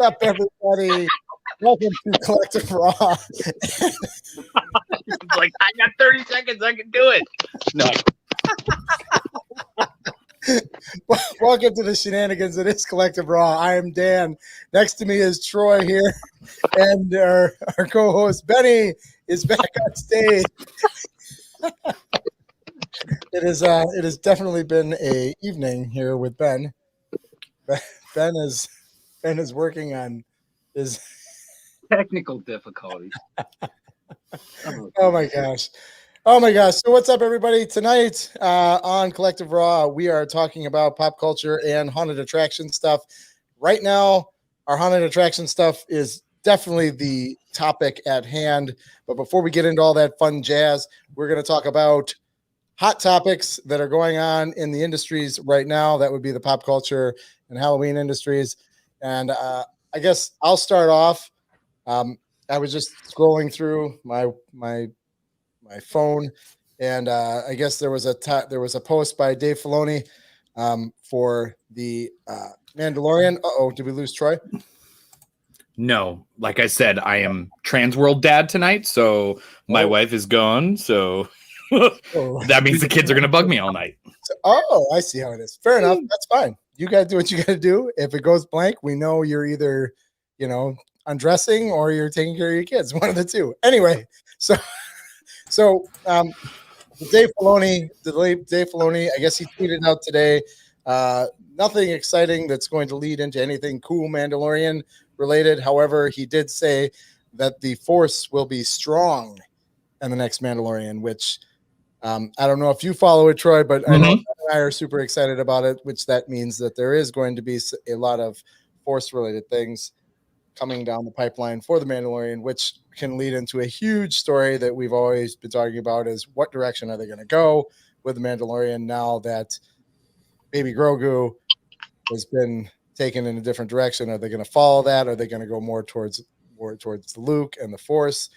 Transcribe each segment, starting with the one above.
up, everybody? Welcome to Collective Raw. Like, I got 30 seconds. I can do it. No. Welcome to the shenanigans that is Collective Raw. I am Dan. Next to me is Troy here, and our co-host Benny is back on stage. It has definitely been a evening here with Ben. Ben is working on his Technical difficulties. Oh my gosh. So what's up, everybody? Tonight on Collective Raw, we are talking about pop culture and haunted attraction stuff. Right now, our haunted attraction stuff is definitely the topic at hand. But before we get into all that fun jazz, we're going to talk about hot topics that are going on in the industries right now. That would be the pop culture and Halloween industries. And I guess I'll start off. I was just scrolling through my phone, and I guess there was a post by Dave Filoni for the Mandalorian. Did we lose Troy? No, like I said, I am Transworld dad tonight, so my wife is gone. So that means the kids are gonna bug me all night. I see how it is. Fair enough. That's fine. You got to do what you got to do. If it goes blank, we know you're either, undressing or you're taking care of your kids. One of the two. Anyway, so Dave Filoni, I guess he tweeted out today, nothing exciting that's going to lead into anything cool Mandalorian related. However, he did say that the Force will be strong in the next Mandalorian, which I don't know if you follow it, Troy, but I know I are super excited about it, which that means that there is going to be a lot of Force related things coming down the pipeline for the Mandalorian, which can lead into a huge story that we've always been talking about, is what direction are they going to go with the Mandalorian now that Baby Grogu has been taken in a different direction? Are they going to follow that? Are they going to go more towards Luke and the Force?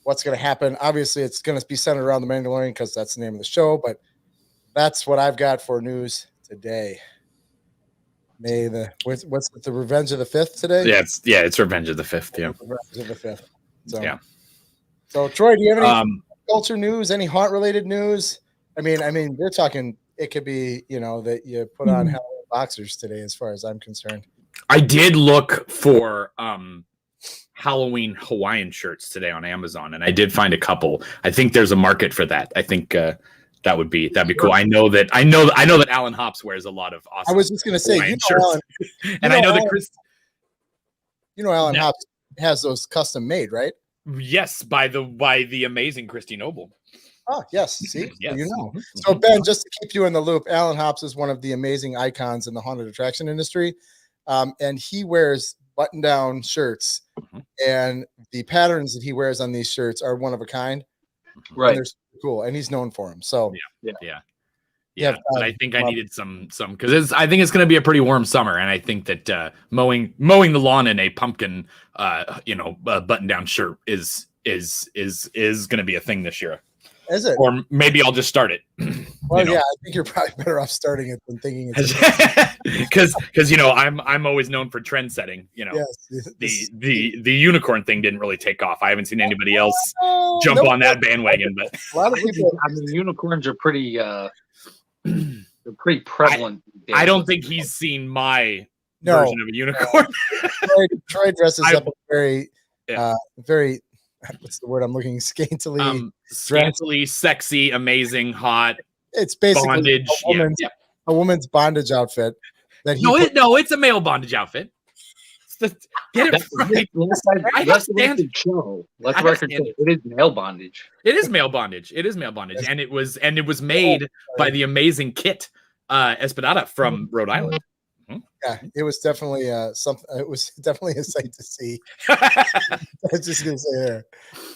What's going to happen? Obviously, it's going to be centered around the Mandalorian because that's the name of the show, but that's what I've got for news today. What's the Revenge of the Fifth today? Yeah, it's Revenge of the Fifth. Yeah, Revenge of the Fifth. So, yeah. So, Troy, do you have any culture news? Any haunt related news? I mean, we're talking. It could be, that you put on Halloween boxers today, as far as I'm concerned. I did look for Halloween Hawaiian shirts today on Amazon, and I did find a couple. I think there's a market for that. I think that'd be cool. I know that Alan Hops wears a lot of awesome. I was just gonna say, Hawaiian shirts. And I know that Chris. Alan Hops has those custom made, right? Yes, by the amazing Christy Noble. Oh yes, see, yes. So Ben, just to keep you in the loop, Alan Hops is one of the amazing icons in the haunted attraction industry, and he wears button-down shirts, and the patterns that he wears on these shirts are one of a kind. Right, they're super cool, and he's known for them. So yeah. But I think I needed some because I think it's going to be a pretty warm summer, and I think that mowing the lawn in a pumpkin, button-down shirt is going to be a thing this year. Is it? Or maybe I'll just start it. Well, I think you're probably better off starting it than thinking it's because I'm always known for trend setting. Yes, the unicorn thing didn't really take off. I haven't seen anybody else jump on that bandwagon. But a lot of people. I mean, unicorns are pretty. They're pretty prevalent. I don't think he's seen my version of a unicorn. Troy dresses up very, very. What's the word I'm looking? Scantily, sexy, amazing, hot. It's basically bondage. A woman's bondage outfit. It's a male bondage outfit. Get it right. Let's record show. Let's record show. It is male bondage. It is male bondage. And it was made by the amazing Kit Espadata from Rhode Island. Yeah, it was definitely something. It was definitely a sight to see. I was just gonna say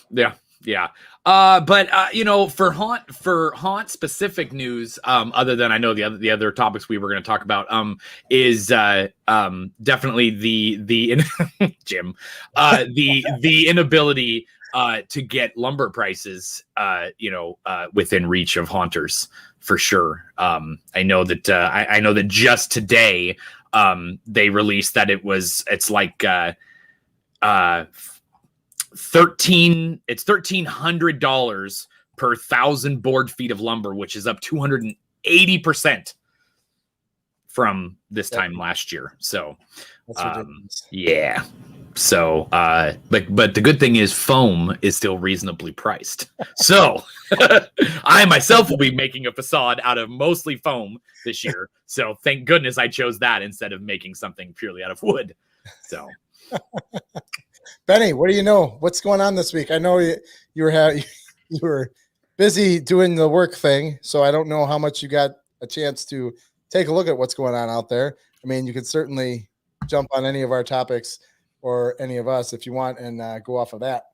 there. Yeah. But for haunt specific news, other than I know the other topics we were going to talk about, is definitely the Jim, the inability to get lumber prices, within reach of haunters for sure. I know that just today, they released that it's like $1,300 per 1,000 board feet of lumber, which is up 280% from this time last year. So yeah. So but the good thing is foam is still reasonably priced. So I myself will be making a facade out of mostly foam this year. So thank goodness I chose that instead of making something purely out of wood. So Benny, what do you know? What's going on this week? I know you were busy doing the work thing, so I don't know how much you got a chance to take a look at what's going on out there. I mean, you could certainly jump on any of our topics or any of us if you want and go off of that.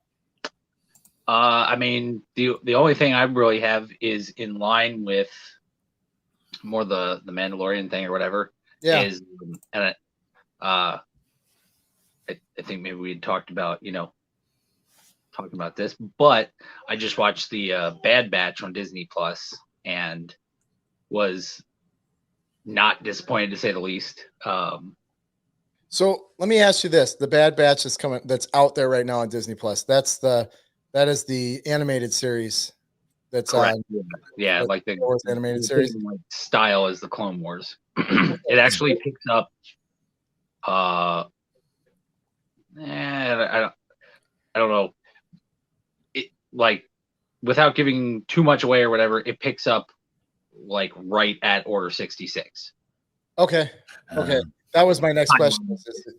I mean, the only thing I really have is in line with more the Mandalorian thing or whatever. Yeah. And I think maybe we had talked about, talking about this, but I just watched the Bad Batch on Disney Plus and was not disappointed to say the least. So let me ask you this: the Bad Batch is coming. That's out there right now on Disney Plus. That is the animated series. That's correct. Yeah, like the Wars animated series style is the Clone Wars. It actually picks up. I don't know. It, like, without giving too much away or whatever, it picks up like right at Order 66. Okay. That was my next question.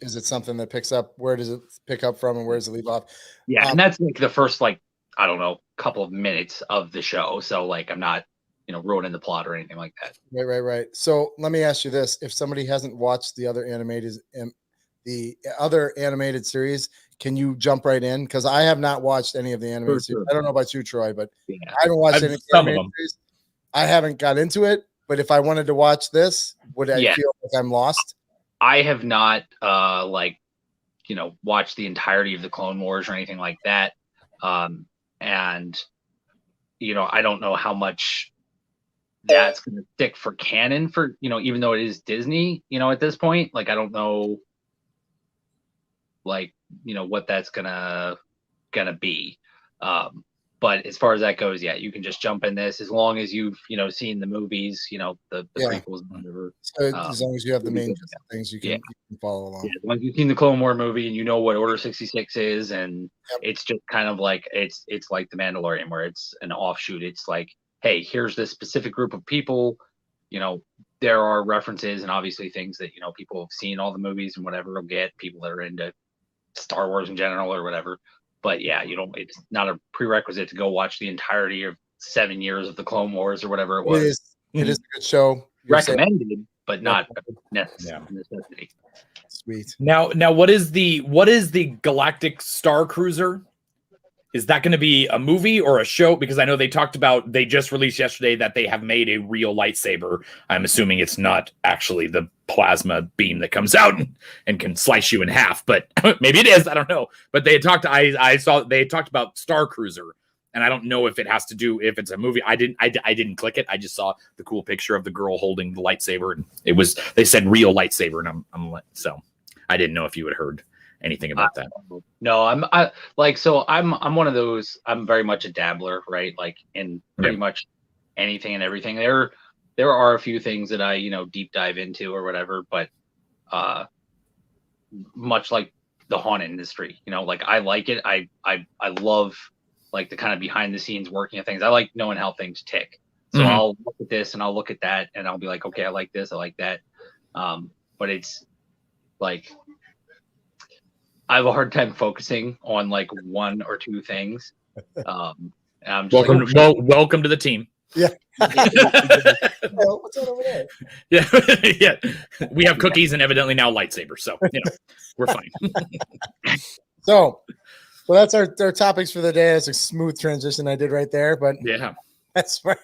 Is it something that picks up? Where does it pick up from, and where does it leave off? Yeah, and that's like the first, like, I don't know, couple of minutes of the show. So like, I'm not, ruining the plot or anything like that. Right. So let me ask you this: if somebody hasn't watched the other animated series, can you jump right in? Because I have not watched any of the animated series. I don't know about you, Troy, but I haven't watched any of the animated series. I haven't got into it, but if I wanted to watch this, would I feel like I'm lost? I have not watched the entirety of the Clone Wars or anything like that. And I don't know how much that's going to stick for canon for, even though it is Disney, at this point, like, I don't know, like, what that's gonna be. But as far as that goes, yeah, you can just jump in this as long as you've, seen the movies, the prequels and whatever. So as long as you have the main things, you can follow along. Yeah, once you've seen the Clone War movie and you know what Order 66 is, and it's just kind of like it's like the Mandalorian, where it's an offshoot. It's like, hey, here's this specific group of people. There are references and obviously things that people have seen all the movies and whatever will get people that are into Star Wars in general or whatever. But yeah, it's not a prerequisite to go watch the entirety of 7 years of the Clone Wars or whatever it was. It is a good show. Recommended, but not a necessity. Sweet. Now, what is the Galactic Star Cruiser? Is that going to be a movie or a show? Because I know they just released yesterday that they have made a real lightsaber. I'm assuming it's not actually the plasma beam that comes out and can slice you in half, but maybe it is. I don't know. But they had talked. I saw they had talked about Star Cruiser, and I don't know if it has to do if it's a movie. I didn't click it. I just saw the cool picture of the girl holding the lightsaber, and they said real lightsaber, and so I didn't know if you had heard anything about that. No, I'm one of those. I'm very much a dabbler, right? Like in pretty much anything and everything. There are a few things that I deep dive into or whatever, but much like the haunt industry, like I like it. I love like the kind of behind the scenes working of things. I like knowing how things tick. So I'll look at this and I'll look at that and I'll be like, okay, I like this, I like that. But it's like I have a hard time focusing on like one or two things. I'm just welcome to the team. Yeah. What's that over there? Yeah. We have cookies and evidently now lightsabers, so we're fine. So that's our topics for the day. It's a smooth transition I did right there, but yeah, that's where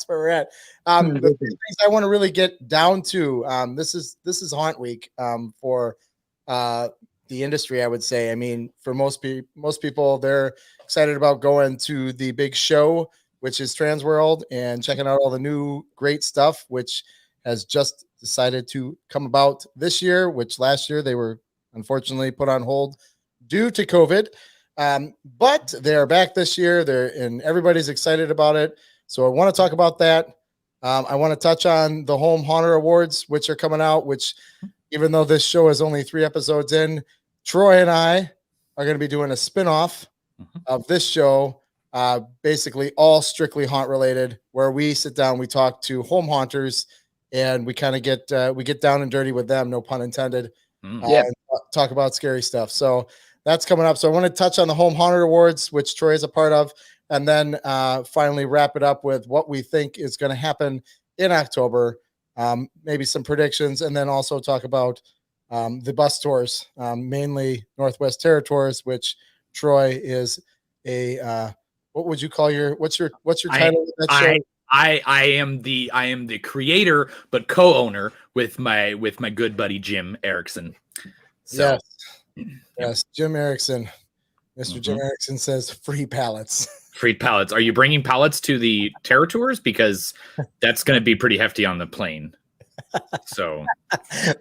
we're at. The things I want to really get down to. This is Haunt Week for the industry, I would say. I mean, for most people, they're excited about going to the big show, which is Transworld, and checking out all the new great stuff, which has just decided to come about this year, which last year they were unfortunately put on hold due to COVID. But they are back this year. And everybody's excited about it. So I want to talk about that. I want to touch on the Home Haunter Awards, which are coming out, which even though this show is only 3 episodes in, Troy and I are going to be doing a spinoff of this show, basically all strictly haunt related, where we sit down, we talk to home haunters, and we kind of get down and dirty with them, no pun intended, and talk about scary stuff. So that's coming up. So I want to touch on the Home Haunter Awards, which Troy is a part of, and then finally wrap it up with what we think is going to happen in October, maybe some predictions, and then also talk about the bus tours, mainly Northwest Territories, which Troy is a what would you call what's your title of that show? I am the creator but co-owner with my good buddy Jim Erickson. So yes, Jim Erickson. Mr. Jim Erickson says free pallets. Free pallets. Are you bringing pallets to the Territours? Because that's going to be pretty hefty on the plane. So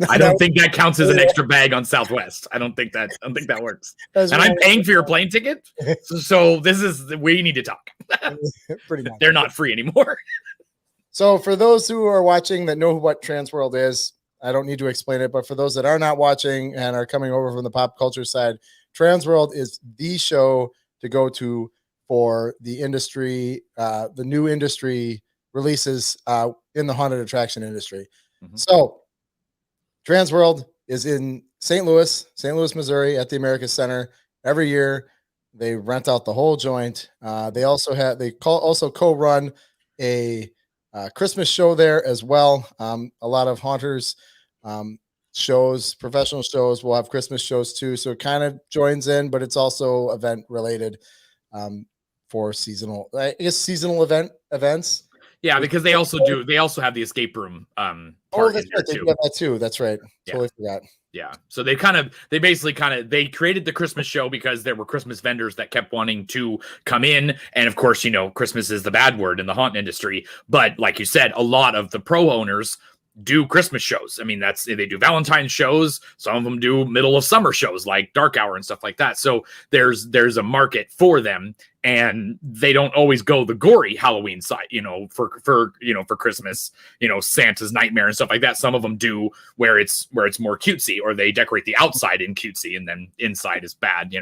I don't think that counts as an extra bag on Southwest. I don't think that works. And I'm paying for your plane ticket. So we need to talk. Pretty much. They're not free anymore. So for those who are watching that know what Transworld is, I don't need to explain it, but for those that are not watching and are coming over from the pop culture side, Transworld is the show to go to for the industry, the new industry releases in the haunted attraction industry. So Transworld is in St. Louis, Missouri at the Americas Center. Every year they rent out the whole joint. They also co-run a Christmas show there as well. A lot of haunters shows, professional shows will have Christmas shows too. So it kind of joins in, but it's also event related for seasonal events. Yeah, because they also have the escape room part that's right. They do have that too. That's right. Totally forgot. Yeah. So they basically created the Christmas show because there were Christmas vendors that kept wanting to come in. And of course, Christmas is the bad word in the haunt industry. But like you said, a lot of the pro owners do Christmas shows. I mean, they do Valentine's shows. Some of them do middle of summer shows like Dark Hour and stuff like that. So there's a market for them, and they don't always go the gory Halloween side, for Christmas, Santa's Nightmare and stuff like that. Some of them do where it's more cutesy, or they decorate the outside in cutesy and then inside is bad,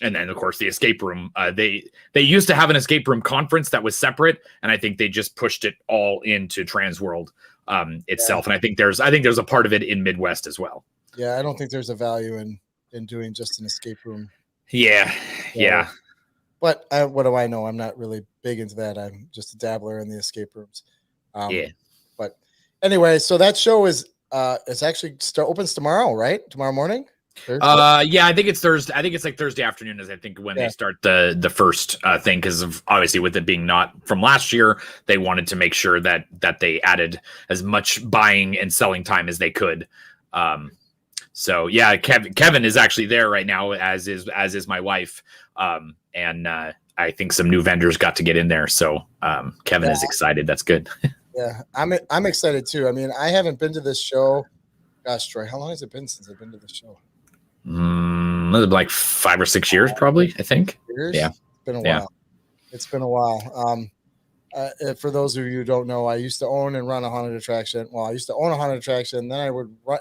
and then, of course, the escape room. They used to have an escape room conference that was separate, and I think they just pushed it all into Transworld itself. And I think there's a part of it in Midwest as well. Yeah, I don't think there's a value in doing just an escape room. Yeah. But what do I know? I'm not really big into that. I'm just a dabbler in the escape rooms. But anyway, so that show is actually opens tomorrow, right? Tomorrow morning. Yeah, I think it's Thursday. I think it's like Thursday afternoon is when they start the first thing, because of obviously with it being not from last year, they wanted to make sure that they added as much buying and selling time as they could. So yeah, Kevin is actually there right now, as is my wife, and I think some new vendors got to get in there. So Kevin is excited. That's good. Yeah, I'm excited too. I mean, I haven't been to this show. Gosh, Troy, how long has it been since I've been to the show? Like 5 or 6 years, probably. I think. Years? Yeah, it's been a while. It's been a while. For those of you who don't know, I used to own and run a haunted attraction. Well, I used to own a haunted attraction. Then I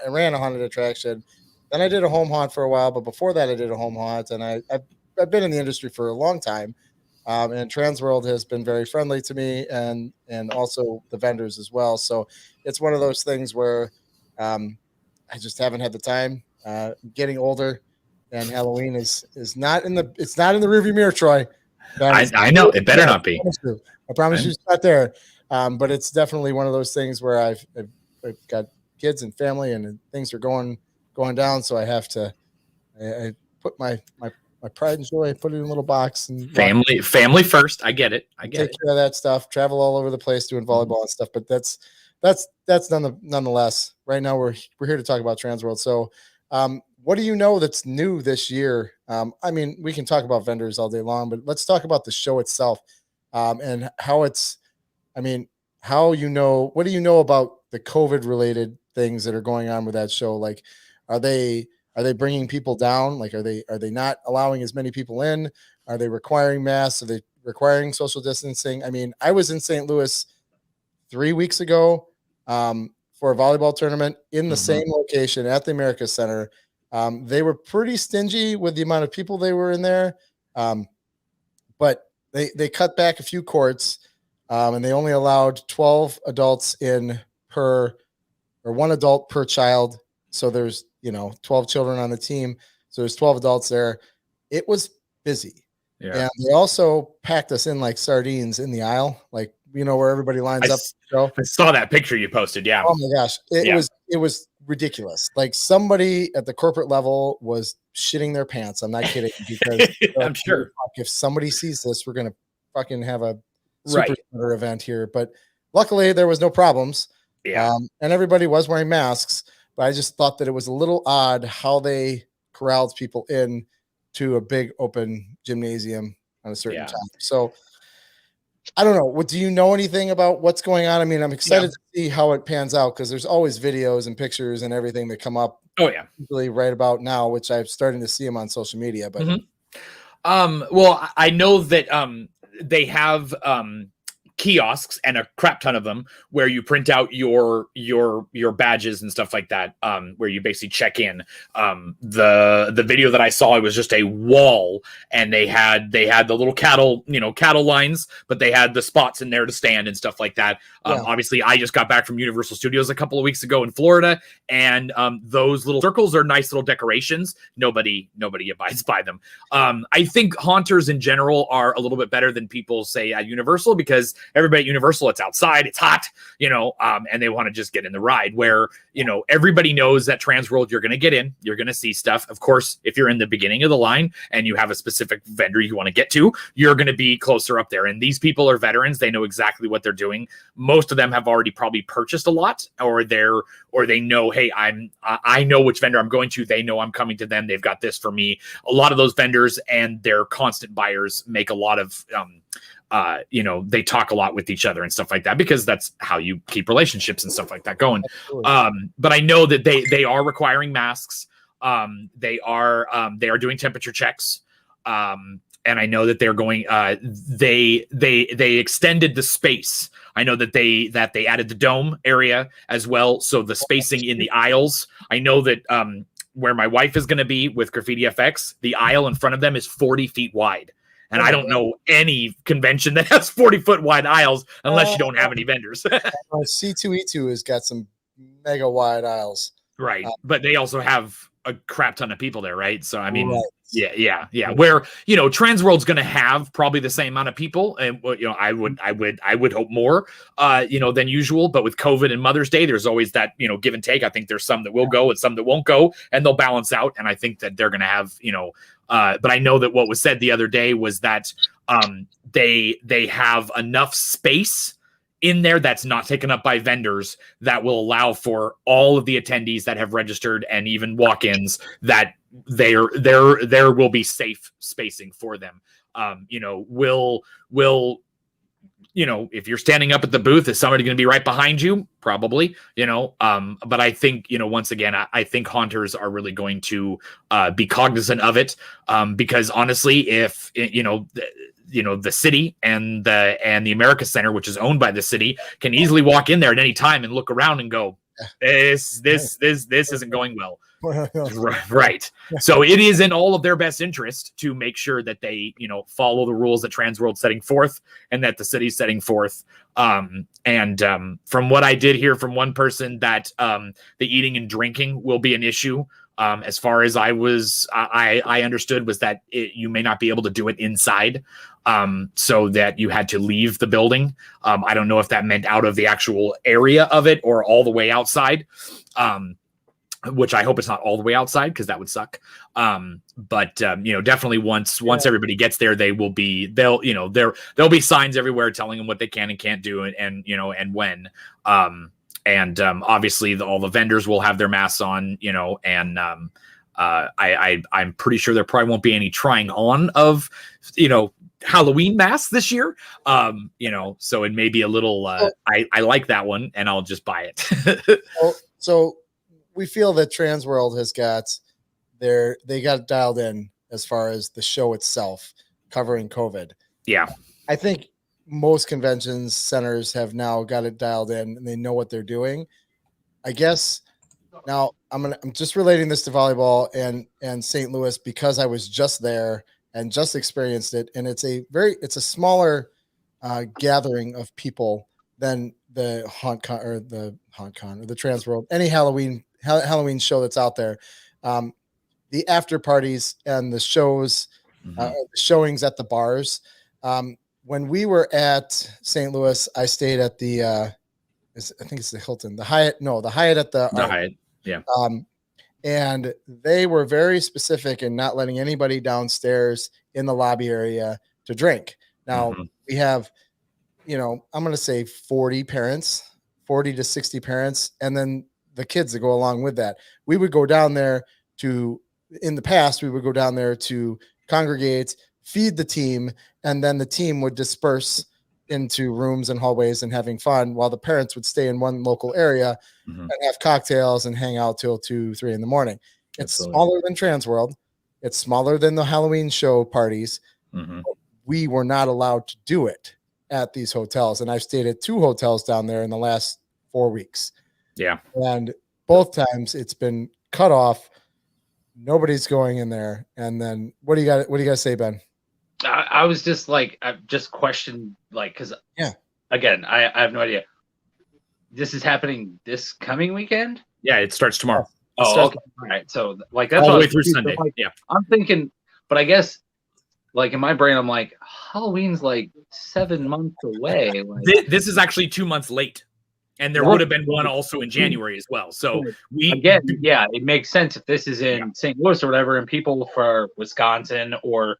ran a haunted attraction. Then I did a home haunt for a while. But before that, I did a home haunt, and I've been in the industry for a long time. And Transworld has been very friendly to me, and also the vendors as well. So it's one of those things where I just haven't had the time. Getting older, and Halloween is not in the rearview mirror, Troy. I know it better not be. I promise you, it's not there. But it's definitely one of those things where I've got kids and family, and things are going down. So I have to. I put my pride and joy. I put it in a little box and family first. I get it. Take care of that stuff. Travel all over the place doing volleyball and stuff. But that's nonetheless. Right now we're here to talk about Transworld. So. What do you know that's new this year? I mean, we can talk about vendors all day long, but let's talk about the show itself, and how it's. I mean, what do you know about the COVID related things that are going on with that show? Like, are they bringing people down? Like, are they not allowing as many people in? Are they requiring masks? Are they requiring social distancing? I mean, I was in St. Louis 3 weeks ago for a volleyball tournament in the same location at the America Center. They were pretty stingy with the amount of people they were in there, but they cut back a few courts, and they only allowed 12 adults in or one adult per child. So there's 12 children on the team, so there's 12 adults there. It was busy. Yeah. And they also packed us in like sardines in the aisle, like, where everybody lines up. I saw that picture you posted. Yeah. Oh my gosh. It was ridiculous. Like, somebody at the corporate level was shitting their pants. I'm not kidding. Because I'm sure if somebody sees this, we're going to fucking have a super spreader event here. But luckily there was no problems. Yeah. And everybody was wearing masks, but I just thought that it was a little odd how they corralled people in to a big open gymnasium on a certain time. So I don't know. What do you know anything about what's going on? I mean, I'm excited to see how it pans out, because there's always videos and pictures and everything that come up. Oh yeah, really right about now, which I'm starting to see them on social media. But well, I know that they have kiosks, and a crap ton of them, where you print out your badges and stuff like that, where you basically check in. The video that I saw, it was just a wall, and they had the little cattle lines, but they had the spots in there to stand and stuff like that. Obviously I just got back from Universal Studios a couple of weeks ago in Florida, and those little circles are nice little decorations. Nobody abides by them. I think haunters in general are a little bit better than people say at Universal, because everybody at Universal, it's outside, it's hot, and they want to just get in the ride, where, everybody knows that Transworld, you're going to get in, you're going to see stuff. Of course, if you're in the beginning of the line and you have a specific vendor you want to get to, you're going to be closer up there. And these people are veterans. They know exactly what they're doing. Most of them have already probably purchased a lot, or they know, hey, I know which vendor I'm going to. They know I'm coming to them. They've got this for me. A lot of those vendors and their constant buyers make a lot of, they talk a lot with each other and stuff like that, because that's how you keep relationships and stuff like that going. But I know that they are requiring masks. They are doing temperature checks. And I know that they're going, they extended the space. I know that they added the dome area as well. So the spacing in the aisles, I know that, where my wife is going to be with Graffiti FX, the aisle in front of them is 40 feet wide. And I don't know any convention that has 40-foot wide aisles unless you don't have any vendors. C2E2 has got some mega wide aisles. Right. But they also have a crap ton of people there, right? So, I mean, yeah. Where, Transworld's going to have probably the same amount of people. And, I would hope more, than usual. But with COVID and Mother's Day, there's always that, give and take. I think there's some that will go and some that won't go, and they'll balance out. And I think that they're going to have, but I know that what was said the other day was that they have enough space in there that's not taken up by vendors that will allow for all of the attendees that have registered, and even walk-ins, that there will be safe spacing for them. If you're standing up at the booth, is somebody going to be right behind you? Probably, but I think, once again, I think haunters are really going to be cognizant of it, because honestly, if, the city and the America Center, which is owned by the city, can easily walk in there at any time and look around and go, this isn't going well. Right. So it is in all of their best interest to make sure that they, follow the rules that Transworld's setting forth and that the city's setting forth. From what I did hear from one person, that the eating and drinking will be an issue. As far as I understood, was that you may not be able to do it inside, so that you had to leave the building. I don't know if that meant out of the actual area of it or all the way outside. Which I hope it's not all the way outside, because that would suck. But definitely once everybody gets there, there'll be signs everywhere telling them what they can and can't do, and when. Obviously all the vendors will have their masks on, I'm pretty sure there probably won't be any trying on of, Halloween masks this year. So it may be a little, I like that one and I'll just buy it. So we feel that Transworld has got they got dialed in as far as the show itself covering COVID. Yeah. I think most convention centers have now got it dialed in and they know what they're doing. I guess now I'm just relating this to volleyball and St. Louis because I was just there and just experienced it. And it's a smaller gathering of people than the HauntCon or the Transworld, any Halloween show that's out there. The after parties and the shows, showings at the bars. When we were at St. Louis, I stayed at the, I think it's the Hilton, the Hyatt at the Hyatt. Yeah. And they were very specific in not letting anybody downstairs in the lobby area to drink. Now we have, I'm going to say 40 to 60 parents, and then the kids that go along with that. We would go down there in the past, we would go down there to congregate, feed the team, and then the team would disperse into rooms and hallways and having fun while the parents would stay in one local area and have cocktails and hang out till 2-3 in the morning. It's smaller than Transworld. It's smaller than the Halloween show parties. We were not allowed to do it at these hotels. And I've stayed at 2 hotels down there in the last 4 weeks. Yeah. And both times it's been cut off. Nobody's going in there. And then what do you got to say, Ben? I was just like, I just questioned, like, because again, I have no idea. This is happening this coming weekend? Yeah, it starts tomorrow. Okay. All right. So, like, that's all the way through Sunday. Like, yeah. I'm thinking, but I guess, like, in my brain, I'm like, Halloween's like 7 months away. Like, this is actually 2 months late. And there would have been one also in January as well. So it makes sense if this is in St. Louis or whatever, and people for Wisconsin or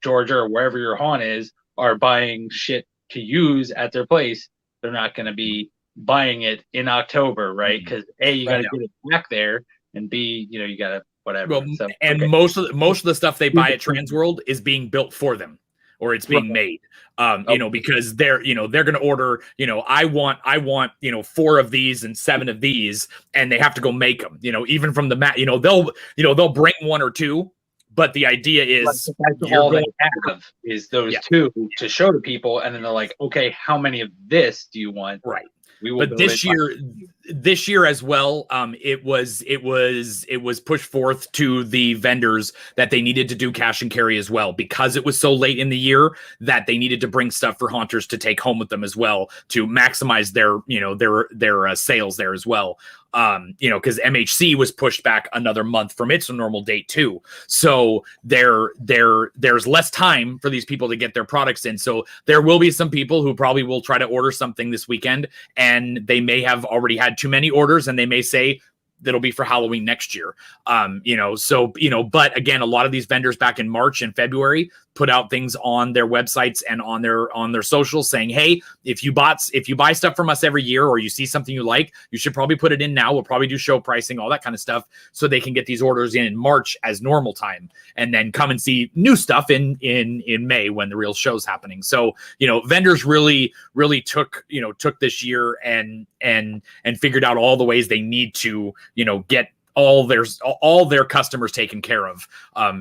Georgia or wherever your haunt is are buying shit to use at their place. They're not going to be buying it in October, right? Because A, you got to get it back there, and B, you got to whatever. Well, so, most of the stuff they buy at Transworld is being built for them, or it's being made. Because they're going to order, I want 4 of these and 7 of these, and they have to go make them, even from the mat, they'll bring 1 or 2, but the idea is that's all they have is those 2 to show to people. And then they're like, okay, how many of this do you want? Right. But this year as well, it was pushed forth to the vendors that they needed to do cash and carry as well, because it was so late in the year that they needed to bring stuff for haunters to take home with them as well to maximize their sales there as well. Because MHC was pushed back another month from its normal date too. So there's less time for these people to get their products in. So there will be some people who probably will try to order something this weekend, and they may have already had too many orders, and they may say that'll be for Halloween next year. But again, a lot of these vendors back in March and February put out things on their websites and on their socials saying, hey, if you buy stuff from us every year, or you see something you like, you should probably put it in now. We'll probably do show pricing, all that kind of stuff, so they can get these orders in March as normal time, and then come and see new stuff in May when the real show's happening. So, vendors really took this year and figured out all the ways they need to, get all their customers taken care of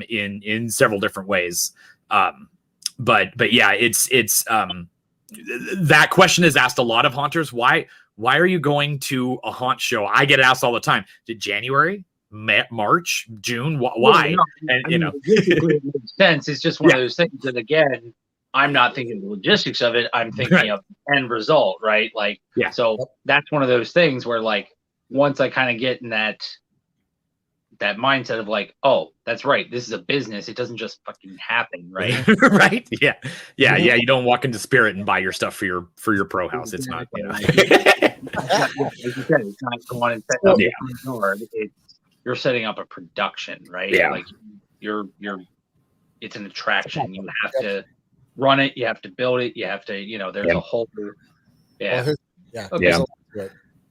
in several different ways. But yeah, it's that question is asked a lot of haunters. Why are you going to a haunt show? I get asked all the time. Did January, March, June? Why? It makes sense. It's just one of those things that, again, I'm not thinking the logistics of it. I'm thinking of the end result, right? Like, so that's one of those things where, like, once I kind of get in that mindset of like, oh, that's right, this is a business. It doesn't just fucking happen, right? Right? Yeah. You don't walk into Spirit and buy your stuff for your pro house. It's not, Like you said, it's not going and setting up a door. You're setting up a production, right? Yeah. Like you're it's an attraction. You have to run it. You have to build it. You have to, there's a whole. Yeah. Yeah.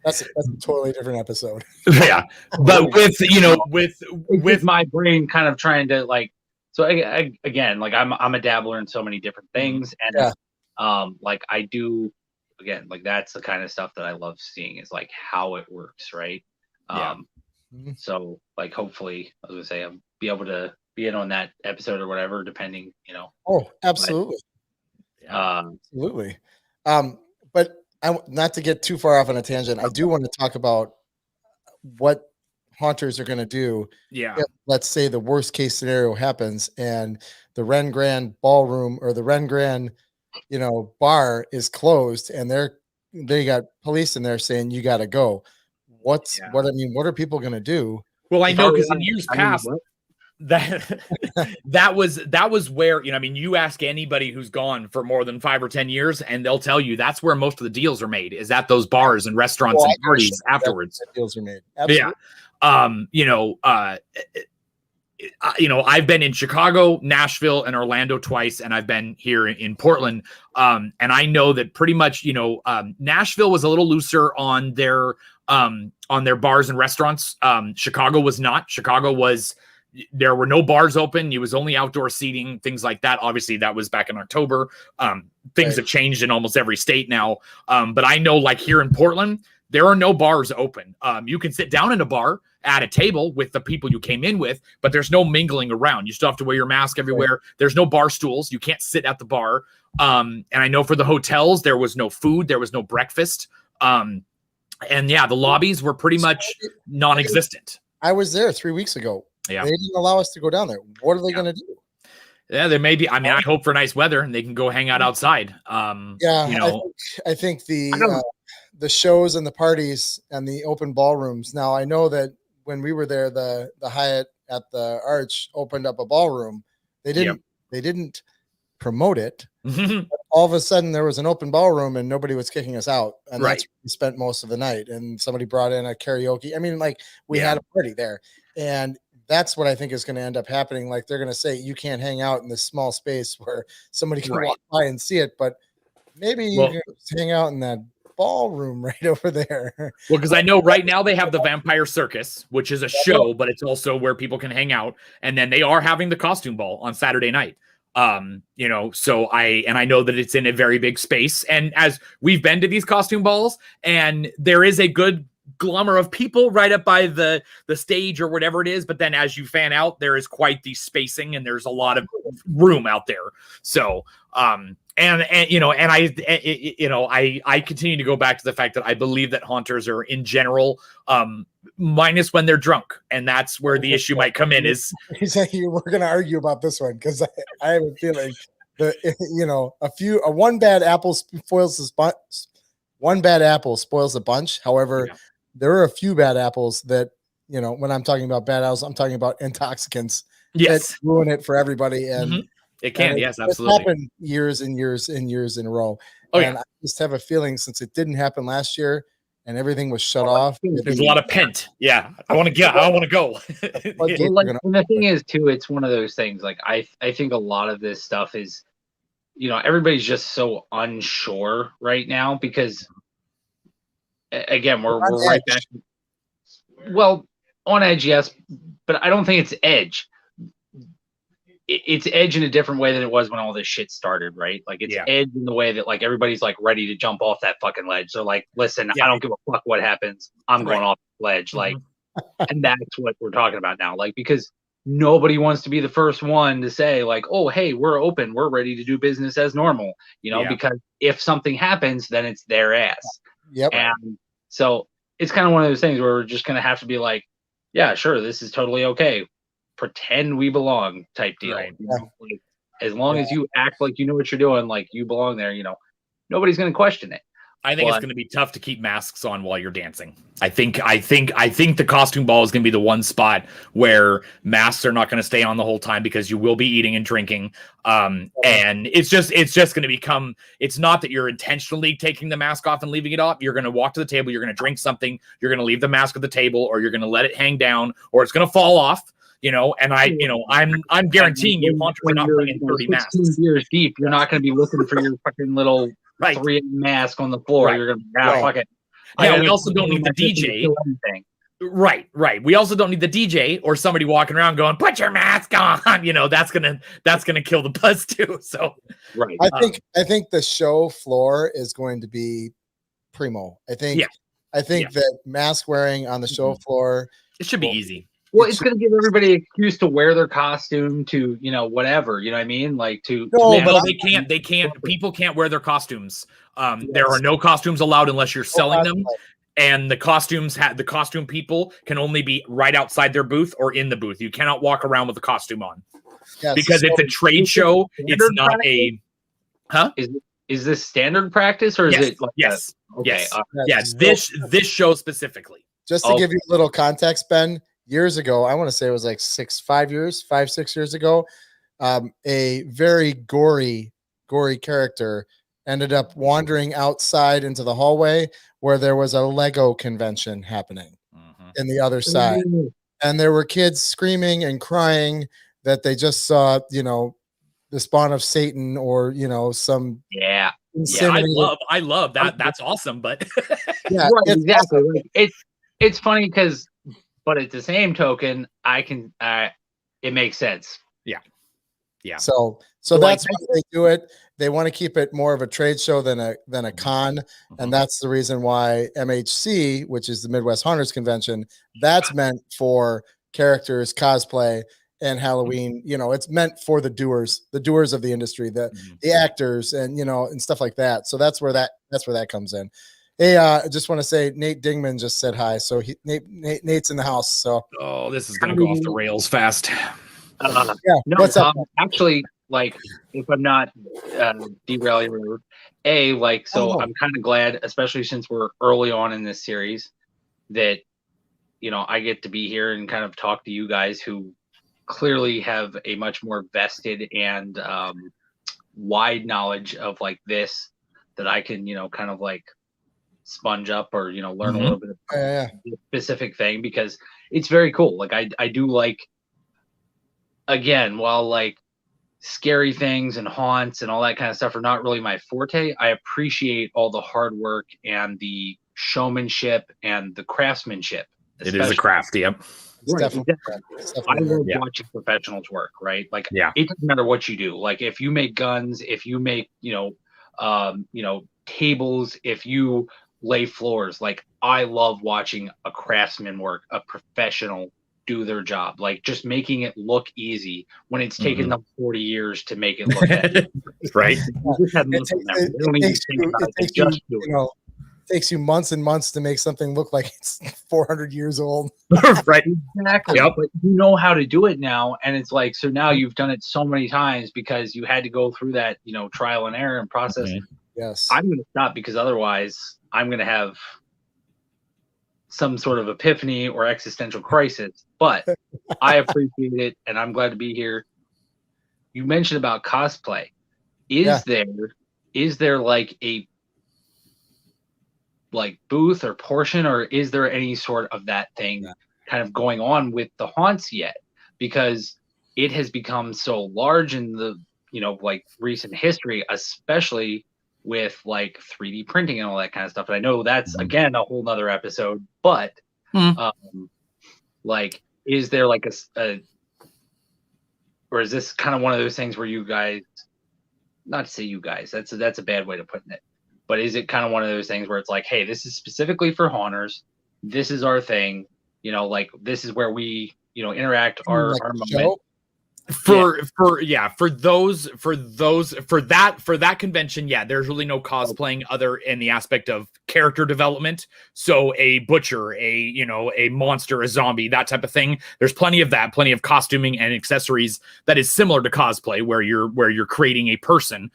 That's a totally different episode. Yeah, but with my brain kind of trying to like. So again, like I'm a dabbler in so many different things, and like I do, again, like that's the kind of stuff that I love seeing is like how it works, right? So like hopefully, I was gonna say I'll be able to be in on that episode or whatever, depending, Oh, absolutely. But, absolutely. But not to get too far off on a tangent, I do want to talk about what haunters are going to do. Yeah. If, let's say the worst case scenario happens and the Ren Grand ballroom or the Ren Grand, bar is closed and they got police in there saying you got to go. What are people going to do? Well, I know because in years past, that was where, you ask anybody who's gone for more than 5 or 10 years and they'll tell you that's where most of the deals are made, is at those bars and restaurants and parties afterwards. Deals are made. Absolutely. Yeah. I've been in Chicago, Nashville, and Orlando twice, and I've been here in Portland. And I know that pretty much, Nashville was a little looser on their bars and restaurants. Chicago was not. There were no bars open. It was only outdoor seating, things like that. Obviously, that was back in October. Things have changed in almost every state now. But I know, like here in Portland, there are no bars open. You can sit down in a bar at a table with the people you came in with, but there's no mingling around. You still have to wear your mask everywhere. Right. There's no bar stools. You can't sit at the bar. And I know for the hotels, there was no food. There was no breakfast. And yeah, the lobbies were pretty much non-existent. I was there 3 weeks ago. Yeah. They didn't allow us to go down there. What are they going to do? Yeah, there may be. I mean, I hope for nice weather and they can go hang out outside. I think the shows and the parties and the open ballrooms. Now, I know that when we were there, the Hyatt at the Arch opened up a ballroom. They didn't promote it. All of a sudden, there was an open ballroom and nobody was kicking us out. And that's where we spent most of the night. And somebody brought in a karaoke. I mean, like we had a party there. And that's what I think is going to end up happening. Like they're going to say, you can't hang out in this small space where somebody can walk by and see it. But maybe you can hang out in that ballroom right over there. Well, because I know right now they have the Vampire Circus, which is a show, but it's also where people can hang out. And then they are having the costume ball on Saturday night. So I know that it's in a very big space. And as we've been to these costume balls, and there is a good glummer of people right up by the stage or whatever it is, but then as you fan out, there is quite the spacing and there's a lot of room out there. So I continue to go back to the fact that I believe that haunters are in general minus when they're drunk, and that's where the issue might come in. Is we're going to argue about this one because I have a feeling that one bad apple spoils the bunch. However, there are a few bad apples that, when I'm talking about bad apples, I'm talking about intoxicants that ruin it for everybody. And it can, yes, absolutely. It's happened years and years and years in a row. I just have a feeling since it didn't happen last year and everything was shut off. There's a lot of pent. Yeah. I want to go. And the thing is too, it's one of those things. Like I think a lot of this stuff is, everybody's just so unsure right now because again, we're right back. Well, on edge, yes, but I don't think it's edge. It's edge in a different way than it was when all this shit started, right? Like it's edge in the way that like everybody's like ready to jump off that fucking ledge. So like, listen, I don't give a fuck what happens. I'm going off the ledge. Like, and that's what we're talking about now. Like, because nobody wants to be the first one to say like, oh, hey, we're open. We're ready to do business as normal, because if something happens, then it's their ass. Yep. And so it's kind of one of those things where we're just going to have to be like, yeah, sure, this is totally okay. Pretend we belong type deal. Right. Like, as long as you act like you know what you're doing, like you belong there, nobody's going to question it. I think it's going to be tough to keep masks on while you're dancing. I think the costume ball is going to be the one spot where masks are not going to stay on the whole time because you will be eating and drinking. And it's just going to become, it's not that you're intentionally taking the mask off and leaving it off. You're going to walk to the table, you're going to drink something, you're going to leave the mask at the table, or you're going to let it hang down, or it's going to fall off. And I'm guaranteeing you, haunters are not bringing 30 masks. 16 years deep, you're not going to be looking for your fucking little 3 mask on the floor. You're going to fuck it. Yeah, we also don't need the DJ. Right. We also don't need the DJ or somebody walking around going, "Put your mask on." You know, that's gonna kill the buzz too. So, right. I think the show floor is going to be primo. I think that mask wearing on the show floor, it should be easy. Well, it's going to give everybody an excuse to wear their costume to, you know, whatever, you know what I mean? Like they can't. People can't wear their costumes. There are no costumes allowed unless you're selling them. And the costume people can only be right outside their booth or in the booth. You cannot walk around with a costume on because it's a trade show. It's not a, Is this standard practice or is it? Like yes. This show specifically. Just to give you a little context, Ben, years ago, I want to say it was like 6 years ago, a very gory character ended up wandering outside into the hallway where there was a Lego convention happening in the other side. And there were kids screaming and crying that they just saw, you know, the spawn of Satan or, you know, some. Yeah. I love that. That's awesome. But right, exactly. Awesome. It's funny because, but at the same token, it makes sense. Yeah. So that's why they do it. They want to keep it more of a trade show than a con, and that's the reason why MHC, which is the Midwest Haunters Convention, that's meant for characters, cosplay, and Halloween. You know, it's meant for the doers of the industry, the actors, and you know, and stuff like that. So that's where that comes in. Hey, I just want to say Nate Dingman just said hi. So Nate's in the house. So this is gonna go off the rails fast. What's up? Actually, like, if I'm not derailing, I'm kind of glad, especially since we're early on in this series, that, you know, I get to be here and kind of talk to you guys who clearly have a much more vested and wide knowledge of like this that I can, you know, kind of like sponge up or, you know, learn a little bit of a specific thing, because it's very cool. Like I do like, again, while like scary things and haunts and all that kind of stuff are not really my forte, I appreciate all the hard work and the showmanship and the craftsmanship. It is a craft, yep. Right, I love watching professionals work, right? Like, it doesn't matter what you do. Like, if you make guns, if you make, tables, if you lay floors, like, I love watching a craftsman work, a professional do their job, like just making it look easy when it's taken them 40 years to make it look that right. It takes you months and months to make something look like it's 400 years old. Right. Exactly. Yep. But you know how to do it now. And it's like, so now you've done it so many times because you had to go through that, you know, trial and error and process. Yes. I'm going to stop because otherwise I'm going to have some sort of epiphany or existential crisis, but I appreciate it. And I'm glad to be here. You mentioned about cosplay. Is there like a booth or portion, or is there any sort of that thing kind of going on with the haunts yet? Because it has become so large in the, you know, like recent history, especially with like 3D printing and all that kind of stuff. And I know that's again a whole nother episode, but like, is there like a or is this kind of one of those things where you guys, not to say you guys, that's a bad way to put it, but is it kind of one of those things where it's like, hey, this is specifically for haunters, this is our thing, you know, like this is where we, you know, interact our moment. For that convention, there's really no cosplaying other in the aspect of character development. So a butcher, a monster, a zombie, that type of thing. There's plenty of that, plenty of costuming and accessories that is similar to cosplay, where you're creating a person.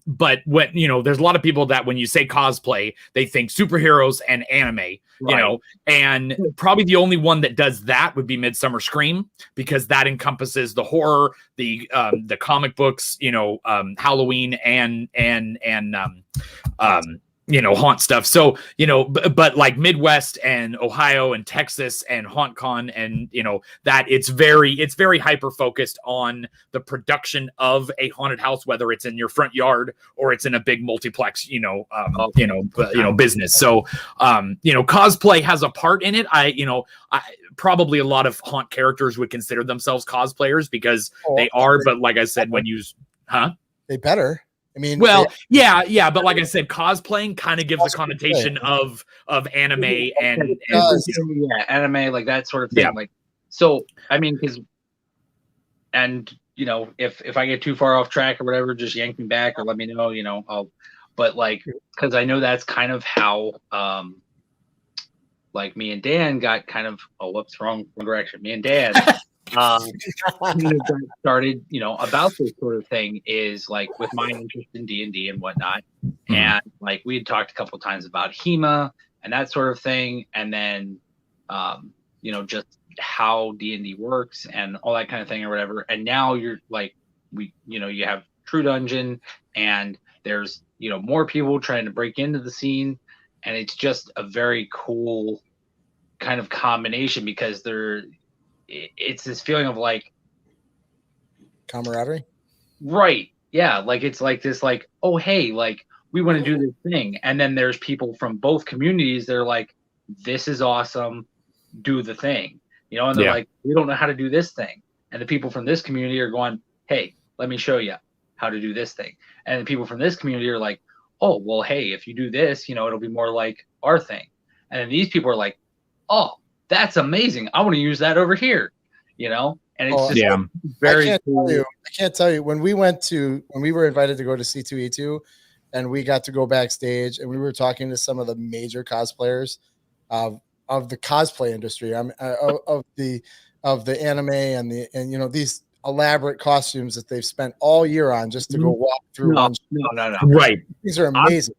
But when, you know, there's a lot of people that when you say cosplay, they think superheroes and anime, you know, and probably the only one that does that would be Midsummer Scream, because that encompasses the horror, the comic books, you know, Halloween and haunt stuff. So, but like Midwest and Ohio and Texas and HauntCon and, that it's very hyper focused on the production of a haunted house, whether it's in your front yard or it's in a big multiplex, business. So, cosplay has a part in it. I probably a lot of haunt characters would consider themselves cosplayers because they are. But like I said, they better. I mean, yeah, but like I said, cosplaying kind of gives a connotation of anime and anime, like that sort of thing. Yeah. Like, so I mean, if I get too far off track or whatever, just yank me back or let me know. But like, because I know that's kind of how like me and Dan got kind of wrong direction. Me and Dan started, about this sort of thing is like with my interest in D&D and whatnot. Mm-hmm. And like we had talked a couple of times about HEMA and that sort of thing. And then, just how D&D works and all that kind of thing or whatever. And now you're like, you have True Dungeon and there's, more people trying to break into the scene. And it's just a very cool kind of combination because it's this feeling of like camaraderie, right? Yeah, like it's like this, like, oh hey, like we want to do this thing, and then there's people from both communities. They're like, this is awesome, do the thing, and they're like, we don't know how to do this thing, and the people from this community are going, hey, let me show you how to do this thing, and the people from this community are like, oh well, hey, if you do this, it'll be more like our thing, and then these people are like, oh, that's amazing. I want to use that over here, and it's just very cool. I can't tell you when we were invited to go to C2E2 and we got to go backstage and we were talking to some of the major cosplayers of the cosplay industry. of the anime and these elaborate costumes that they've spent all year on just to go walk through. No. Right. These are amazing.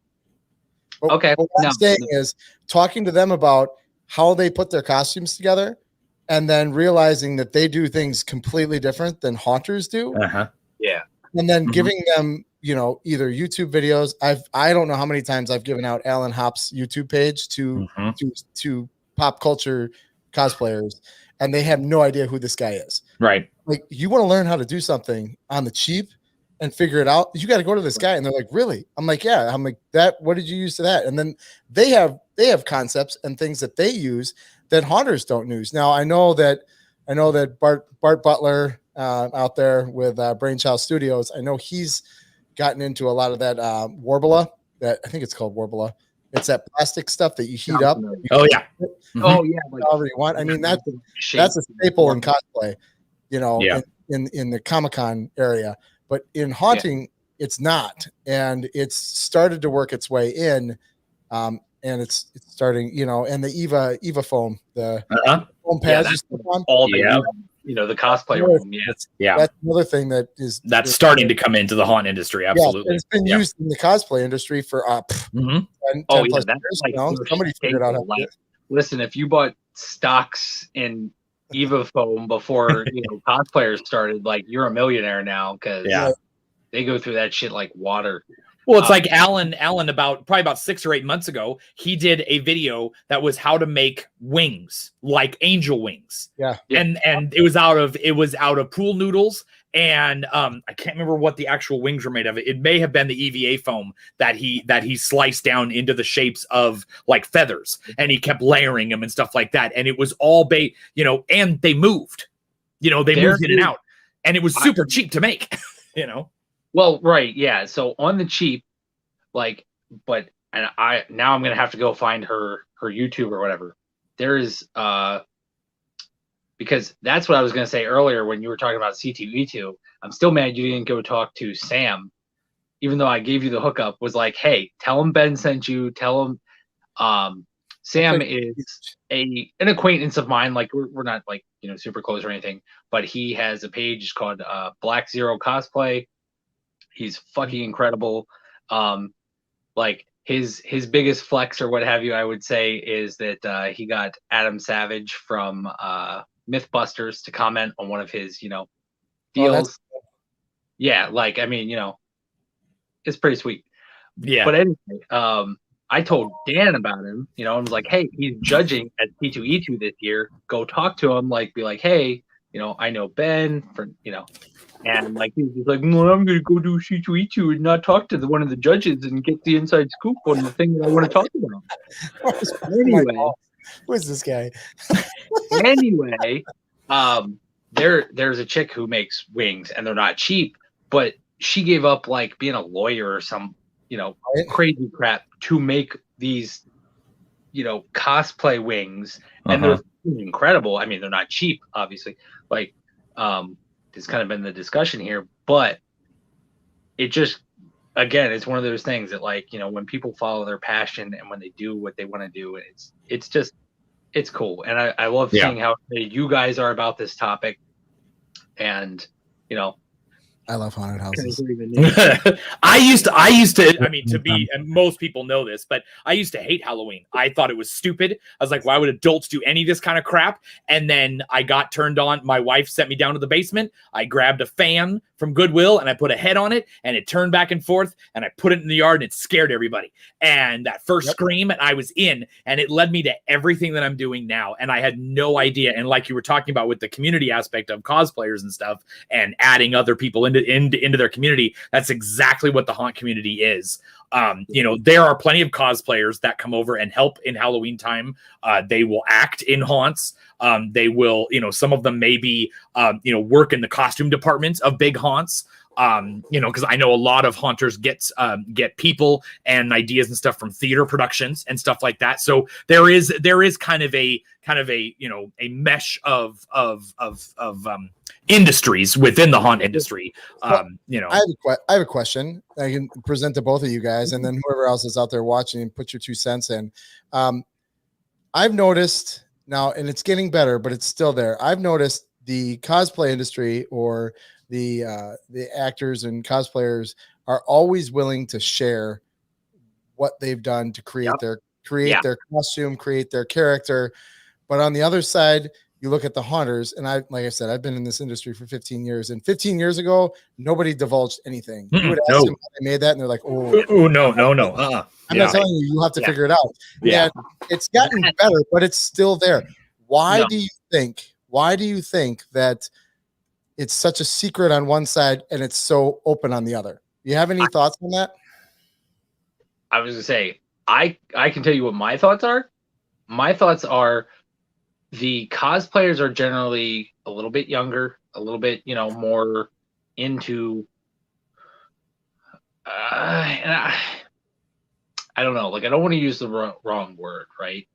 Okay. What I'm saying is talking to them about how they put their costumes together and then realizing that they do things completely different than haunters do. Uh-huh. Yeah. And then giving them, either YouTube videos. I don't know how many times I've given out Alan Hop's YouTube page to pop culture cosplayers, and they have no idea who this guy is. Right. Like, you want to learn how to do something on the cheap and figure it out, you got to go to this guy. And they're like, really? I'm like, yeah. I'm like, what did you use to that? And then they have concepts and things that they use that haunters don't use. Now I know that Bart Butler out there with Brainchild Studios, I know he's gotten into a lot of that Warbler, that I think it's called Warbler. It's that plastic stuff that you heat up. Oh yeah. Oh yeah. However you want. I mean, that's a staple in cosplay, in the Comic-Con area. But in haunting, it's not, and it's started to work its way in, and it's starting, and the Eva foam, the foam pads, all the the cosplay room. That's another thing that's starting to come into the haunt industry. Absolutely, it's been used in the cosplay industry for 10 plus years. Somebody figured out how to do it. Listen, if you bought stocks in Eva foam before cosplayers started, like, you're a millionaire now because they go through that shit like water. Well, it's like Alan probably about 6 or 8 months ago, he did a video that was how to make wings, like angel wings. Yeah. And it was out of pool noodles, and I can't remember what the actual wings were made of. It may have been the EVA foam that he sliced down into the shapes of like feathers, and he kept layering them and stuff like that. And it was all and they moved. They moved in and out. And it was super cheap to make, Well, right, yeah. So on the cheap, like, now I'm gonna have to go find her YouTube or whatever. There is because that's what I was gonna say earlier when you were talking about C2E2. I'm still mad you didn't go talk to Sam, even though I gave you the hookup. Was like, hey, tell him Ben sent you. Tell him Sam is an acquaintance of mine. Like, we're not like super close or anything, but he has a page called Black Zero Cosplay. He's fucking incredible. Like his biggest flex or what have you, I would say, is that he got Adam Savage from Mythbusters to comment on one of his, deals. Yeah, like, I mean, it's pretty sweet. Yeah. But anyway, I told Dan about him, you know, and was like, hey, he's judging at C2E2 this year. Go talk to him, like, be like, hey, you know, I know Ben for, you know, and like he's just like, well, I'm gonna go do C2E2 and not talk to one of the judges and get the inside scoop on the thing that I want to talk about. Anyway, who is this guy? anyway, there's a chick who makes wings and they're not cheap, but she gave up like being a lawyer or some, you know, crazy crap to make these, you know, cosplay wings, and they're incredible. I mean, they're not cheap, obviously. Like, it's kind of been the discussion here, but it just, again, it's one of those things that, like, you know, when people follow their passion and when they do what they want to do, it's just, it's cool. And I love seeing how you guys are about this topic. And, you know, I love haunted houses. I used to, I mean, to be, and most people know this, but I used to hate Halloween. I thought it was stupid. I was like, why would adults do any of this kind of crap? And then I got turned on. My wife sent me down to the basement. I grabbed a fan from Goodwill and I put a head on it and it turned back and forth and I put it in the yard and it scared everybody. And that first scream, and I was in, and it led me to everything that I'm doing now. And I had no idea. And like you were talking about with the community aspect of cosplayers and stuff and adding other people into their community, that's exactly what the haunt community is. You know, there are plenty of cosplayers that come over and help in Halloween time. They will act in haunts. They will, you know, some of them maybe, you know, work in the costume departments of big haunts. You know, because I know a lot of haunters get people and ideas and stuff from theater productions and stuff like that. So there is kind of a you know, a mesh of industries within the haunt industry. You know, I have a question I can present to both of you guys, and then whoever else is out there watching, put your 2 cents in. I've noticed now, and it's getting better, but it's still there. I've noticed the cosplay industry, or the actors and cosplayers, are always willing to share what they've done to create their costume, create their character. But on the other side, you look at the haunters, and like I said, I've been in this industry for 15 years, and 15 years ago, nobody divulged anything. You would ask them how they made that, and they're like, "Oh, no." I'm not telling you. You have to figure it out. Yeah, it's gotten better, but it's still there. Why do you think? Why do you think that it's such a secret on one side and it's so open on the other? You have any thoughts on that? I was gonna say, I can tell you what my thoughts are. My thoughts are, the cosplayers are generally a little bit younger, a little bit, you know, more into, I don't know, like, I don't want to use the wrong word, right?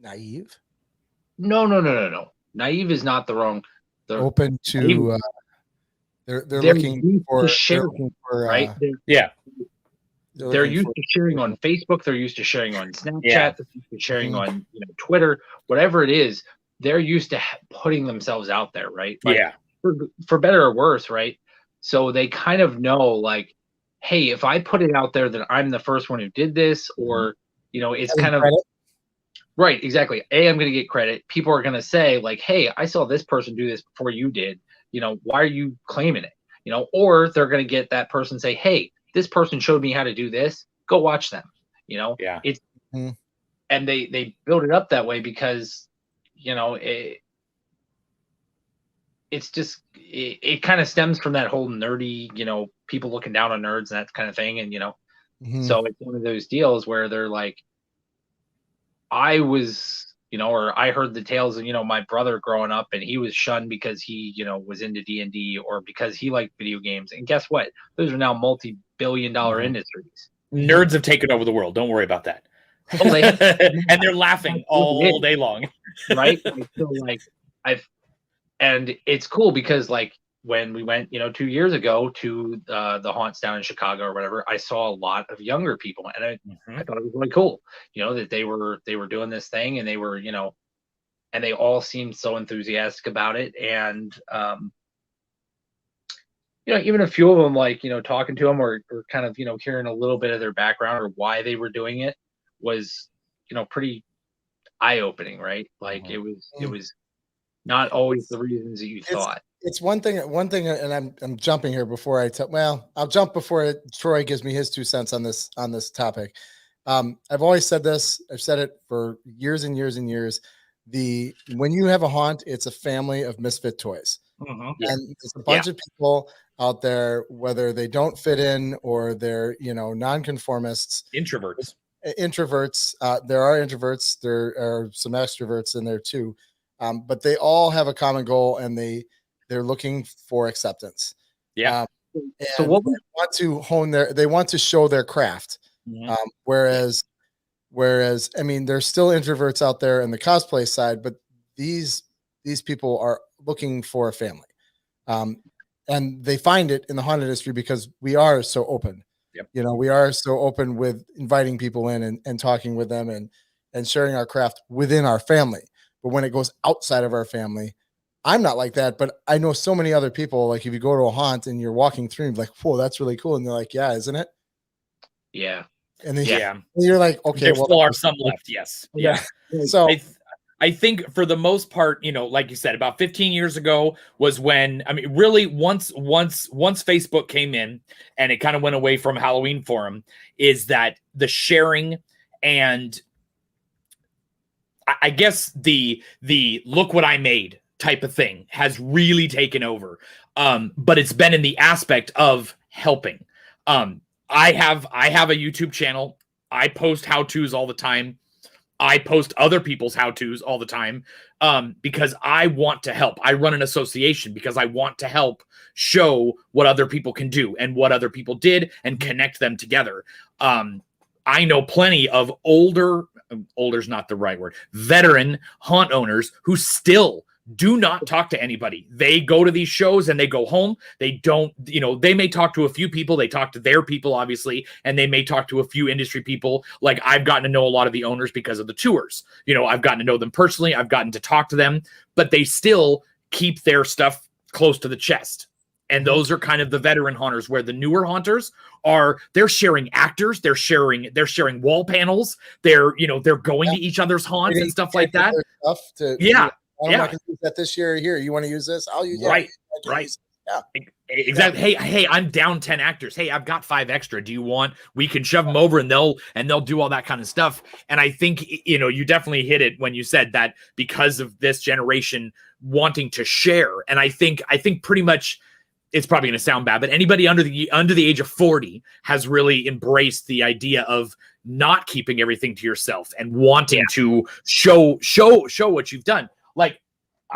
Naive? No. Naive is not the wrong. Open to, they're looking for sharing, right? They're used to sharing on Facebook. They're used to sharing on Snapchat. They're used to sharing on, you know, Twitter, whatever it is. They're used to putting themselves out there, right? Like, for better or worse, right? So they kind of know, like, hey, if I put it out there that I'm the first one who did this, or, you know, it's kind of right, exactly. I'm going to get credit. People are going to say, like, hey, I saw this person do this before you did. You know, why are you claiming it? You know, or they're going to get that person say, hey, this person showed me how to do this. Go watch them. You know, it's and they build it up that way because, you know, it's just it kind of stems from that whole nerdy, you know, people looking down on nerds and that kind of thing. And, you know, so it's one of those deals where they're like, I was, you know, or I heard the tales of, you know, my brother growing up and he was shunned because he, you know, was into D&D or because he liked video games. And guess what? Those are now multi-billion-dollar industries. Nerds have taken over the world. Don't worry about that. Oh, and they're laughing all day long. Right? So, like, and it's cool because, like, when we went, you know, 2 years ago to the haunts down in Chicago or whatever, I saw a lot of younger people, and I thought it was really cool, you know, that they were doing this thing, and they were, you know, and they all seemed so enthusiastic about it, and you know, even a few of them, like, you know, talking to them or kind of, you know, hearing a little bit of their background or why they were doing it was, you know, pretty eye-opening, right? Like, it was not always the reasons that you thought. it's one thing, and I'm jumping here before I'll jump before Troy gives me his 2 cents on this topic. I've always said this. I've said it for years and years and years. When you have a haunt, it's a family of misfit toys. And there's a bunch of people out there, whether they don't fit in or they're, nonconformists, Introverts. There are introverts. There are some extroverts in there too. But they all have a common goal, and they're looking for acceptance. Yeah. So what we want to they want to show their craft. Whereas I mean, there's still introverts out there in the cosplay side, but these people are looking for a family. And they find it in the haunt industry because we are so open. Yep. We are so open with inviting people in and talking with them and sharing our craft within our family. But when it goes outside of our family, I'm not like that, but I know so many other people. Like if you go to a haunt and you're walking through, and you're like, whoa, that's really cool. And they're like, yeah, isn't it? Yeah. And then you're like, okay, there still are some left. Yes. Yeah. So I think for the most part, like you said, about 15 years ago was when, I mean, really once Facebook came in and it kind of went away from Halloween Forum, is that the sharing and I guess the look what I made type of thing has really taken over. But it's been in the aspect of helping. I have a YouTube channel. I post how-tos all the time. I post other people's how-tos all the time because I want to help. I run an association because I want to help show what other people can do and what other people did and connect them together. I know plenty of older's not the right word, veteran haunt owners who still do not talk to anybody. They go to these shows and they go home. They don't, they may talk to a few people. They talk to their people, obviously, and they may talk to a few industry people. Like I've gotten to know a lot of the owners because of the tours. I've gotten to know them personally. I've gotten to talk to them, but they still keep their stuff close to the chest. And those are kind of the veteran haunters, where the newer haunters they're sharing actors, they're sharing wall panels, they're going to each other's haunts and stuff like that. I'm not going to use that this year. Here, you want to use this? I'll use right. Yeah, exactly. Hey, I'm down 10 actors. Hey, I've got 5 extra. Do you want? We can shove them over, and they'll do all that kind of stuff. And I think you definitely hit it when you said that, because of this generation wanting to share. And I think pretty much, it's probably going to sound bad, but anybody under the age of 40 has really embraced the idea of not keeping everything to yourself and wanting to show what you've done. Like,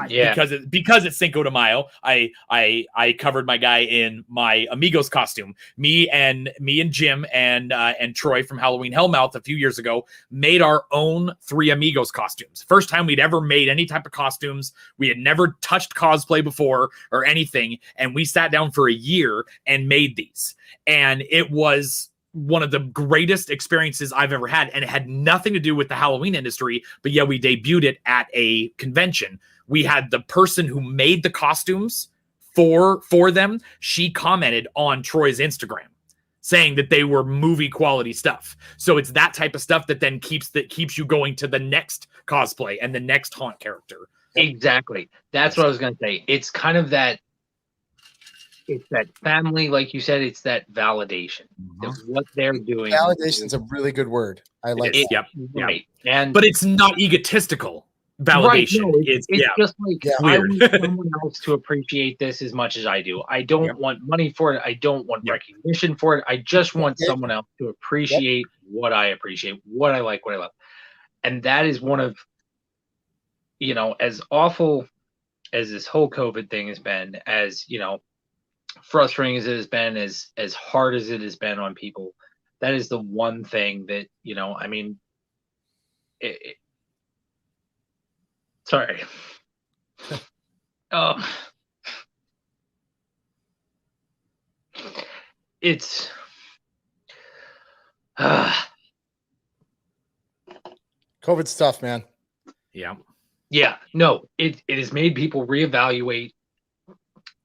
because it's Cinco de Mayo, I covered my guy in my Amigos costume. Me and Jim and Troy from Halloween Hellmouth a few years ago made our own 3 Amigos costumes. First time we'd ever made any type of costumes. We had never touched cosplay before or anything, and we sat down for a year and made these. And it was one of the greatest experiences I've ever had, and it had nothing to do with the Halloween industry, but yeah, we debuted it at a convention. We had the person who made the costumes for them. She commented on Troy's Instagram saying that they were movie quality stuff. So it's that type of stuff that then keeps you going to the next cosplay and the next haunt character. Exactly. That's what I was going to say. It's kind of that. It's that family, like you said. It's that validation of what they're doing. Validation's a really good word. I like it. Yep. Right. But it's not egotistical validation. Right, no, it's just like, I want someone else to appreciate this as much as I do. I don't want money for it. I don't want recognition for it. I just want someone else to appreciate what I appreciate, what I like, what I love. And that is one of, as awful as this whole COVID thing has been, as, frustrating as it has been, as hard as it has been on people, that is the one thing that, I mean, sorry. It's COVID's tough, man. Yeah. No, it has made people reevaluate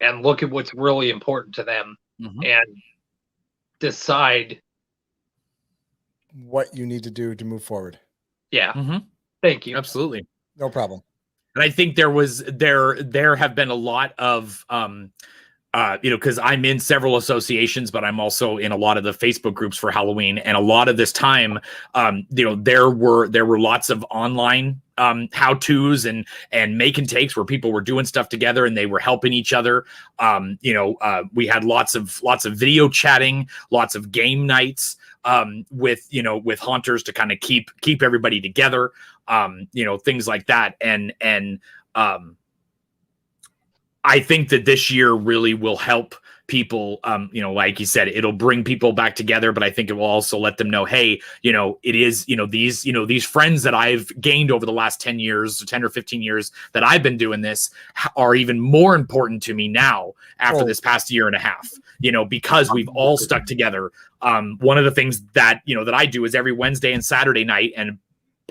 and look at what's really important to them and decide what you need to do to move forward. Yeah. Thank you. Absolutely. No problem. And I think there have been a lot of because I'm in several associations, but I'm also in a lot of the Facebook groups for Halloween. And a lot of this time, there were lots of online how-tos and make and takes where people were doing stuff together and they were helping each other. We had lots of video chatting, lots of game nights with haunters to kind of keep everybody together, things like that. And I think that this year really will help people. Like you said, it'll bring people back together, but I think it will also let them know, hey, it is, these friends that I've gained over the last 10 or 15 years that I've been doing this are even more important to me now after this past year and a half, because we've all stuck together. One of the things that I do is every Wednesday and Saturday night, and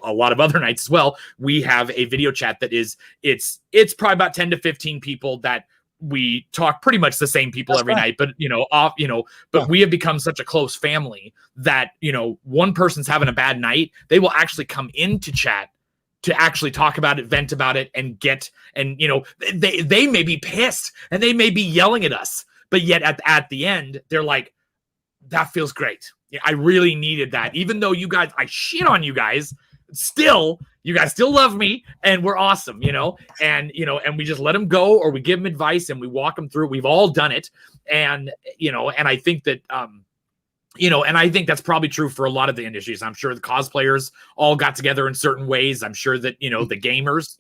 a lot of other nights as well, we have a video chat that is it's probably about 10 to 15 people that we talk pretty much the same people every night, but we have become such a close family that one person's having a bad night, they will actually come into chat to actually talk about it, vent about it, and they may be pissed and they may be yelling at us, but yet at the end they're like, that feels great. I really needed that. Even though I shit on you guys, you guys still love me and we're awesome, and we just let them go, or we give them advice and we walk them through. We've all done it. And I think that, and I think that's probably true for a lot of the industries. I'm sure the cosplayers all got together in certain ways. I'm sure that, the gamers,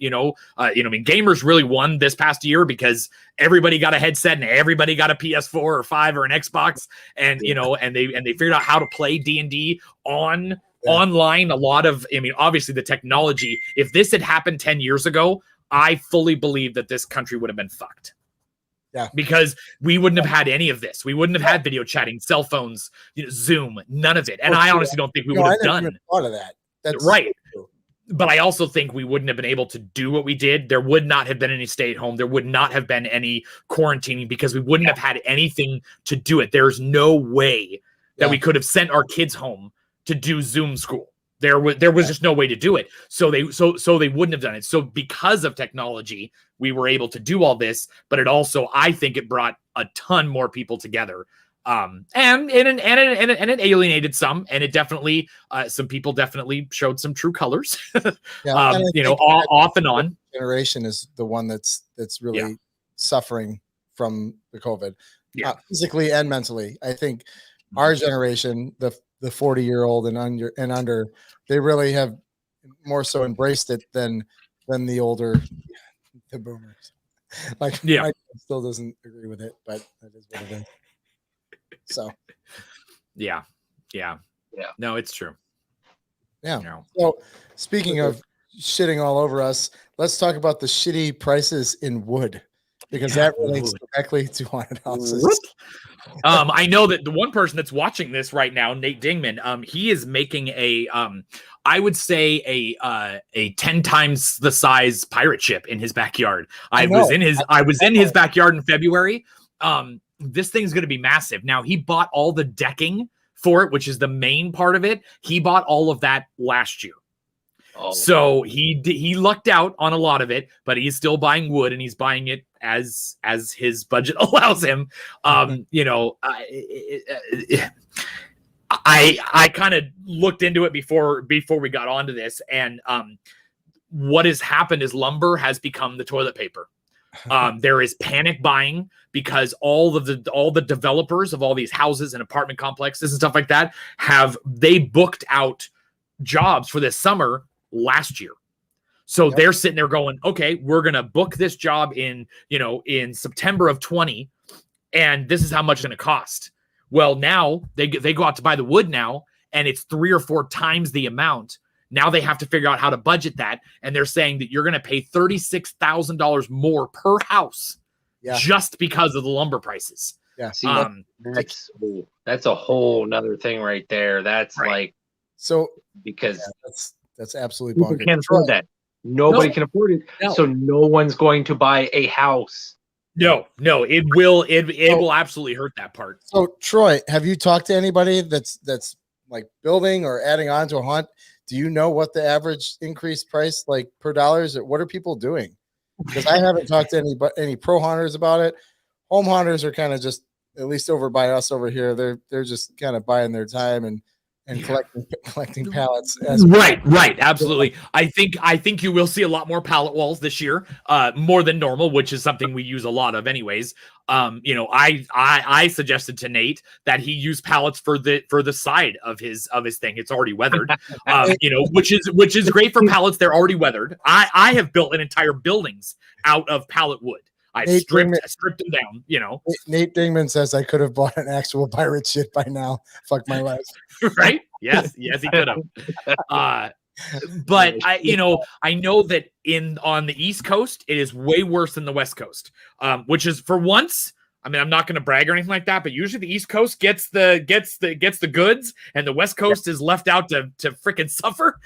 gamers really won this past year because everybody got a headset and everybody got a PS4 or 5 or an Xbox, and, and they figured out how to play D&D online. A lot of, obviously the technology, if this had happened 10 years ago, I fully believe that this country would have been fucked. Yeah. Because we wouldn't have had any of this. We wouldn't have had video chatting, cell phones, Zoom, none of it. And I honestly don't think we would have done thought of that. That's right. So but I also think we wouldn't have been able to do what we did. There would not have been any stay at home. There would not have been any quarantining because we wouldn't have had anything to do it. There's no way that we could have sent our kids home to do Zoom school. There was just no way to do it. So they wouldn't have done it. So because of technology, we were able to do all this, but it also, I think it brought a ton more people together. And it alienated some, and it definitely, some people definitely showed some true colors, off and on. Generation is the one that's really suffering from the COVID, physically and mentally. I think our generation, the 40-year-old and under, they really have more so embraced it than the older, the boomers. My dad still doesn't agree with it, but that is what it is. So, yeah. No, it's true. Yeah. No. So, speaking of shitting all over us, let's talk about the shitty prices in wood, because that relates directly to haunted houses. I know that the one person that's watching this right now, Nate Dingman, he is making I would say a 10 times the size pirate ship in his backyard. I was in his backyard in February. This thing's going to be massive. Now, he bought all the decking for it, which is the main part of it. He bought all of that last year. So he lucked out on a lot of it, but he's still buying wood, and he's buying it as his budget allows him. I kind of looked into it before we got onto this, and what has happened is lumber has become the toilet paper. There is panic buying because all the developers of all these houses and apartment complexes and stuff like that they booked out jobs for this summer last year. So they're sitting there going, okay, we're going to book this job in September of 20, and this is how much it's going to cost. Well, now they go out to buy the wood now, and it's 3 or 4 times the amount. Now they have to figure out how to budget that, and they're saying that you're going to pay $36,000 more per house just because of the lumber prices. Yeah, see, that's a whole nother thing right there. That's like because that's absolutely bonkers. People can't afford that. Nobody can afford it, so no one's going to buy a house. No, it will absolutely hurt that part. So, Troy, have you talked to anybody that's like building or adding on to a haunt? do you know what the average increased price like per dollars? What are people doing? Because I haven't talked to any pro hunters about it. Home hunters are kind of just, at least over by us over here, they're just kind of buying their time and collecting pallets. Right, absolutely. I think you will see a lot more pallet walls this year, more than normal, which is something we use a lot of anyways. I suggested to Nate that he use pallets for the side of his thing. It's already weathered, which is great for pallets. They're already weathered. I have built an entire buildings out of pallet wood. I stripped them down, Nate Dingman says I could have bought an actual pirate ship by now. Fuck my life. Right? Yes, he could have. But I know that on the East Coast, it is way worse than the West Coast, which is for once. I mean, I'm not going to brag or anything like that, but usually the East Coast gets the goods, and the West Coast is left out to freaking suffer.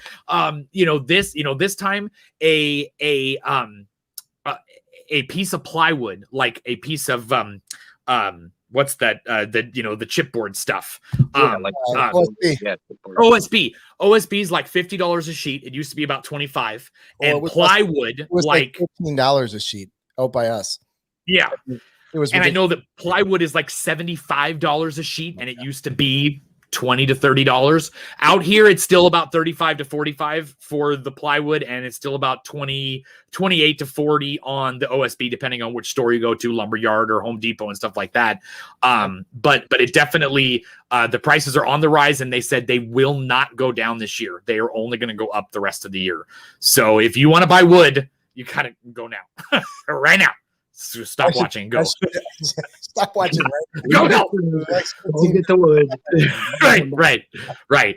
This time a piece of plywood, like a piece of what's that? The chipboard stuff. OSB. OSB is like $50 a sheet. It used to be about $25, and plywood was like $15 a sheet out by us. Yeah, it was. And I know that plywood is like $75 a sheet, and it used to be $20 to $30. Out here, it's still about $35 to $45 for the plywood, and it's still about $28 to $40 on the OSB, depending on which store you go to, Lumberyard or Home Depot and stuff like that. But it definitely the prices are on the rise, and they said they will not go down this year. They are only going to go up the rest of the year. So if you want to buy wood, you gotta go now, right now. So stop watching. Go. Stop watching. Right? Go. Go get the wood. Right.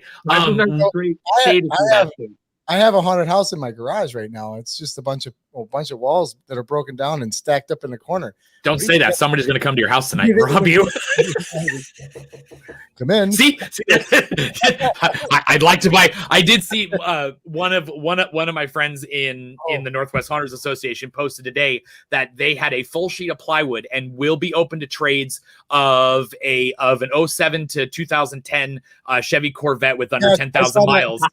I have a haunted house in my garage right now. It's just a bunch of walls that are broken down and stacked up in the corner. Don't say that. Somebody's going to come to your house tonight and rob you. Come in. See, I'd like to buy. I did see one of my friends in the Northwest Hunters Association posted today that they had a full sheet of plywood and will be open to trades of an 07 to 2010 Chevy Corvette with under 10,000 miles.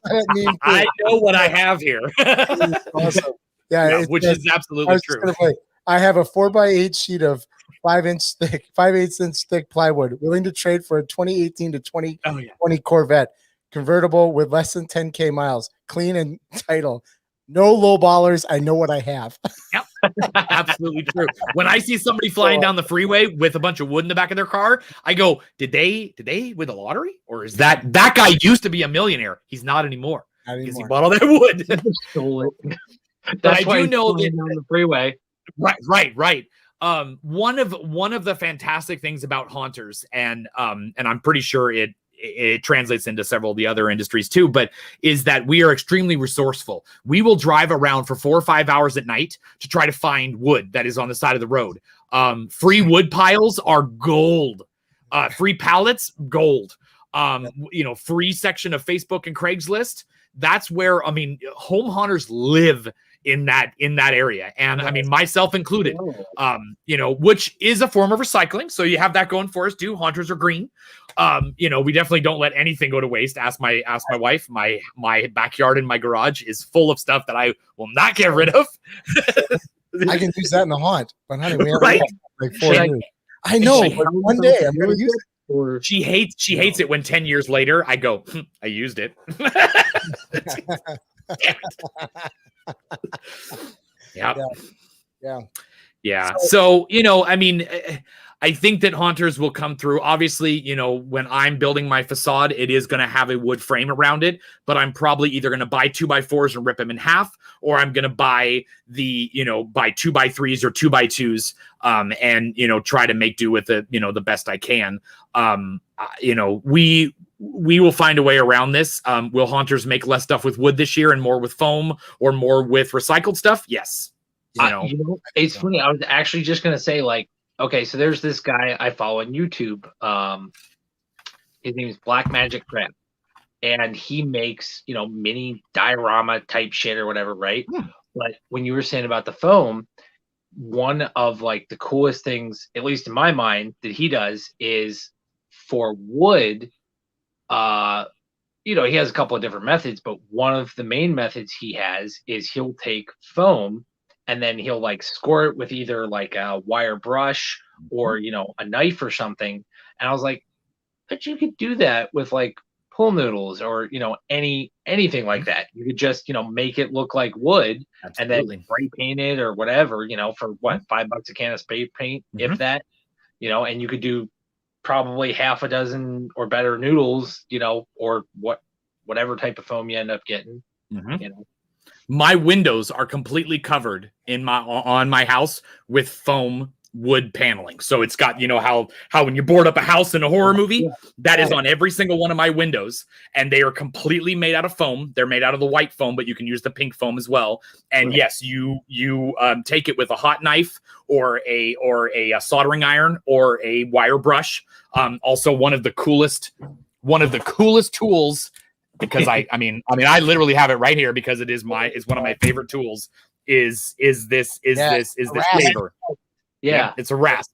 I know what I have here. Awesome. Yeah, which is absolutely true. I have a 4x8 sheet of 5/8 inch thick plywood, willing to trade for a 2018 to 2020 Corvette, convertible with less than 10K miles, clean and title. No low ballers. I know what I have. Yep, absolutely true. When I see somebody flying down the freeway with a bunch of wood in the back of their car, I go, "Did they win the lottery, or is that guy used to be a millionaire? He's not anymore because he bought all that wood." Stole it. That's why I do know that on the freeway. Right. One of the fantastic things about haunters, and I'm pretty sure it translates into several of the other industries too, but is that we are extremely resourceful. We will drive around for 4 or 5 hours at night to try to find wood that is on the side of the road. Free wood piles are gold. Free pallets, gold. Free section of Facebook and Craigslist. That's where, home hunters live in that area. And I mean, myself included, which is a form of recycling. So you have that going for us too. Haunters are green. We definitely don't let anything go to waste. Ask my wife. My backyard and my garage is full of stuff that I will not get rid of. I can use that in the haunt, but honey, we have like 4 years. I know, but one day I'm going to use it. Or she hates it when 10 years later I go, I used it. Yeah. So, I think that haunters will come through. Obviously, when I'm building my facade, it is going to have a wood frame around it, but I'm probably either going to buy 2x4s and rip them in half, or I'm going to buy buy 2x3s or 2x2s, and, try to make do with it, the best I can. We will find a way around this. Will haunters make less stuff with wood this year and more with foam or more with recycled stuff? Yes. It's funny. I was actually just going to say, okay, so there's this guy I follow on YouTube. His name is Black Magic Craft, and he makes, mini diorama type shit or whatever, right? Yeah. But when you were saying about the foam, one of the coolest things, at least in my mind, that he does is for wood. he has a couple of different methods, but one of the main methods he has is he'll take foam and then he'll like score it with either like a wire brush or, a knife or something. And I was like, but you could do that with like pool noodles or, anything like that. You could just, make it look like wood. Absolutely. And then spray paint it or whatever, for what, $5 a can of spray paint, if that, and you could do probably half a dozen or better noodles, or whatever type of foam you end up getting, My windows are completely covered on my house with foam wood paneling. So it's got, how when you board up a house in a horror movie, that is on every single one of my windows, and they are completely made out of foam. They're made out of the white foam, but you can use the pink foam as well. And yes, you take it with a hot knife or a soldering iron or a wire brush. Also one of the coolest tools, because I literally have it right here because it's one of my favorite tools is this flavor. Yeah, it's a rasp.